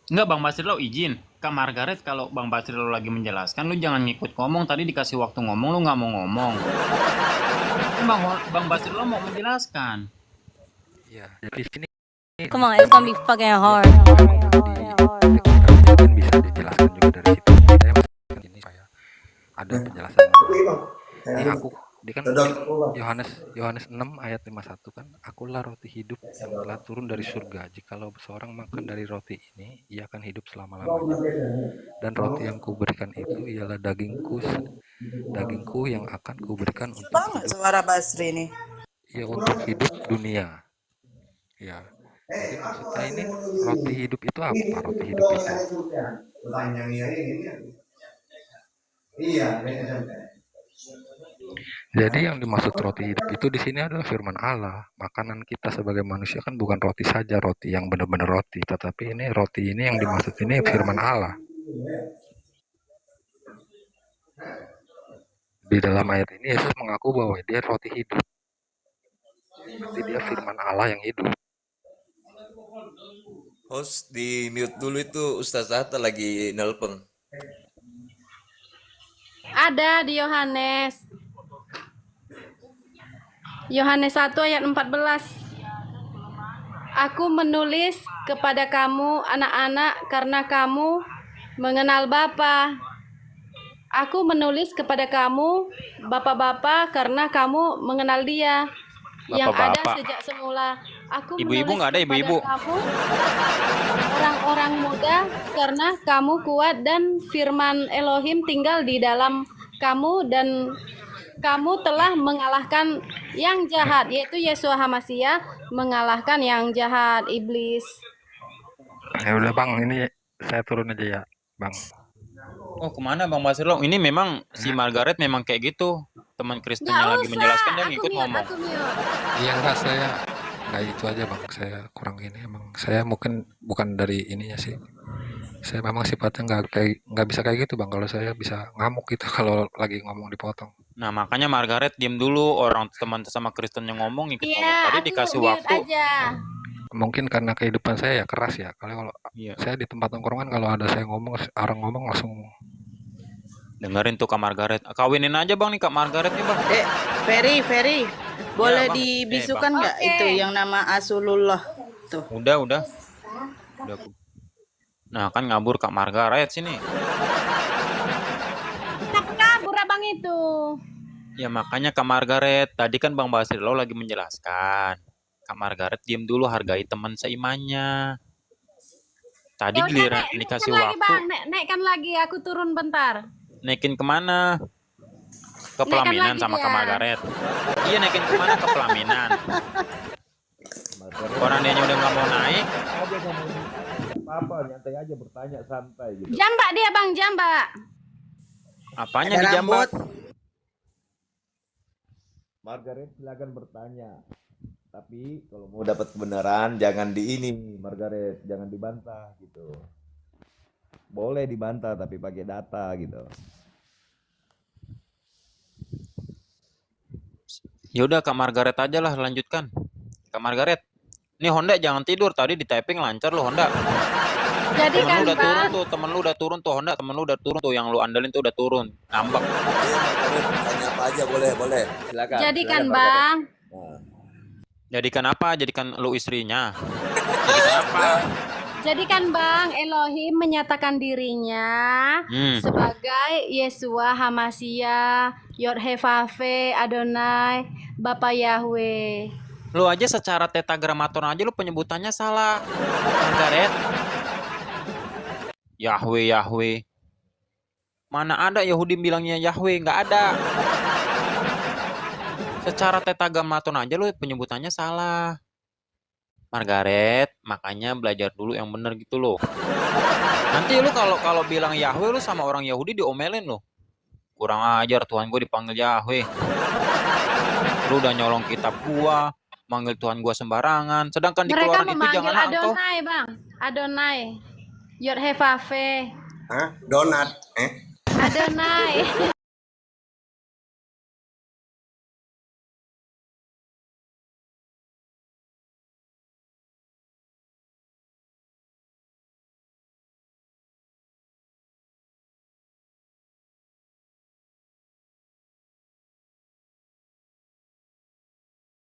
Speaker 3: Enggak Bang Basrilau izin. Kak Margaret kalau Bang Basrilau lagi menjelaskan lu jangan ngikut ngomong. Tadi dikasih waktu ngomong lu nggak mau ngomong. Bang Basrilau mau menjelaskan.
Speaker 5: ya, di sini
Speaker 8: Come on, it's gonna be fucking hard.
Speaker 5: kan bisa dijelaskan juga dari situ. Saya maksudkan ini supaya ada penjelasan. Ini aku di kan Yohanes 6 ayat 51 kan, akulah roti hidup yang telah turun dari surga. Jikalau seorang makan dari roti ini, ia akan hidup selama-lamanya. Dan roti yang kuberikan itu ialah dagingku dagingku yang akan kuberikan untuk
Speaker 9: Banget
Speaker 5: hidup,
Speaker 9: suara Basri nih.
Speaker 5: ya untuk hidup dunia. Ya, jadi maksudnya ini roti hidup itu apa? Roti hidup itu. Jadi yang dimaksud roti hidup itu di sini adalah firman Allah. Makanan kita sebagai manusia kan bukan roti saja, roti yang benar-benar roti, tetapi ini roti ini yang dimaksud ini firman Allah. Di dalam ayat ini Yesus mengaku bahwa dia roti hidup. Berarti dia firman Allah yang hidup.
Speaker 7: Host di mute dulu itu, Ustaz Tata lagi nelpon.
Speaker 4: Ada di Yohanes. Yohanes 1 ayat 14. Aku menulis kepada kamu anak-anak karena kamu mengenal Bapa. Aku menulis kepada kamu bapak-bapak karena kamu mengenal Dia yang ada
Speaker 3: Bapak-bapak.
Speaker 4: sejak semula. Aku
Speaker 3: Ibu-ibu
Speaker 4: menulis
Speaker 3: nggak ada,
Speaker 4: kepada
Speaker 3: ibu-ibu?
Speaker 4: kamu orang-orang muda karena kamu kuat dan firman Elohim tinggal di dalam kamu dan kamu telah mengalahkan yang jahat, yaitu Yesua HaMasiah mengalahkan yang jahat, iblis.
Speaker 5: Ya udah Bang, ini saya turun aja ya, Bang.
Speaker 3: Oh, kemana Bang Basrilo? Ini memang si Margaret memang kayak gitu. Teman Kristennya lagi menjelaskan dia ngikut ngomong.
Speaker 4: Aku mute.
Speaker 5: Iya enggak, saya enggak itu aja Bang, saya kurang ini emang. Saya mungkin bukan dari ininya sih. Saya memang sifatnya nggak bisa kayak gitu Bang. Kalau saya bisa ngamuk gitu kalau lagi ngomong dipotong.
Speaker 3: Nah, makanya Margaret diem dulu. Orang teman sama Kristen yang ngomong ikut ngomong.
Speaker 4: Iya,
Speaker 3: Tadi
Speaker 4: aku
Speaker 3: dikasih
Speaker 4: mute
Speaker 3: waktu.
Speaker 4: aja.
Speaker 5: Mungkin karena kehidupan saya ya keras ya. Kalau
Speaker 3: Iya.
Speaker 5: saya di tempat nongkrongan kalau ada saya ngomong, orang ngomong langsung.
Speaker 3: Dengerin tuh Kak Margaret. Kawinin aja Bang nih Kak Margaret nih Bang.
Speaker 9: Ferry, boleh
Speaker 3: Bang.
Speaker 9: dibisukan
Speaker 3: Bang.
Speaker 9: nggak
Speaker 4: Oke.
Speaker 9: itu yang nama Asulullah tuh?
Speaker 3: Udah. Udah. Nah, kan ngabur Kak Margaret sini.
Speaker 4: Kenapa kabur abang itu?
Speaker 3: Ya makanya Kak Margaret, tadi kan Bang Basrilo lagi menjelaskan. Kak Margaret diem dulu, hargai teman seimannya. Tadi
Speaker 4: Yaudah,
Speaker 3: giliran
Speaker 4: naikkan
Speaker 3: dikasih
Speaker 4: lagi,
Speaker 3: waktu,
Speaker 4: Bang. Naikkan lagi, aku turun bentar.
Speaker 3: naikin kemana? Ke
Speaker 4: Naikkan
Speaker 3: pelaminan
Speaker 4: lagi
Speaker 3: sama
Speaker 4: dia.
Speaker 3: Kak Margaret. Iya, naikin kemana? Ke pelaminan. Orang dia udah nggak mau naik.
Speaker 7: Apa nyantai aja, bertanya santai gitu.
Speaker 4: Jambak dia, Bang, jambak.
Speaker 3: Apanya
Speaker 9: Ada
Speaker 3: dijambak?
Speaker 9: rambut.
Speaker 7: Margaret silakan bertanya. Tapi kalau mau dapat kebenaran jangan di ini, Margaret, jangan dibantah gitu. Boleh dibantah tapi pakai data gitu.
Speaker 3: Yaudah Kak Margaret aja lah, lanjutkan. Kak Margaret, ini Honda jangan tidur. Tadi di typing lancar lo Honda.
Speaker 4: Jadi
Speaker 3: Temen
Speaker 4: kan,
Speaker 3: lu udah turun
Speaker 4: Bang,
Speaker 3: tuh, temen lu udah turun tuh Honda, temen lu udah turun tuh, yang lu andelin tuh udah turun, ngambek.
Speaker 7: Iya, Margaret, tanya apa aja boleh. Silakan.
Speaker 4: jadi
Speaker 7: silakan,
Speaker 4: kan,
Speaker 7: Margaret.
Speaker 4: Bang,
Speaker 7: Nah,
Speaker 3: Jadikan apa? Jadikan lu istrinya. Jadikan apa?
Speaker 4: jadi kan, Bang, Elohim menyatakan dirinya sebagai Yesua HaMasiah, Yod-He-Vav-He, Adonai, Bapa Yahweh.
Speaker 3: Lu aja secara tetragramaton aja lu penyebutannya salah. Margaret. Yahweh. Mana ada Yahudi bilangnya Yahweh? Nggak ada. Secara tetragramaton aja lu penyebutannya salah. Margaret, makanya belajar dulu yang bener gitu loh. Nanti lu kalau bilang Yahweh lu sama orang Yahudi diomelin lo. Kurang ajar, Tuhan gue dipanggil Yahweh. Lu udah nyolong kitab gua, manggil Tuhan gua sembarangan. Sedangkan di
Speaker 4: Mereka
Speaker 3: keluaran itu
Speaker 4: memanggil
Speaker 3: janganlah engkau.
Speaker 4: Adonai, Bang. Adonai. Yod-He-Vav-He.
Speaker 1: Hah? Donat.
Speaker 4: Adonai.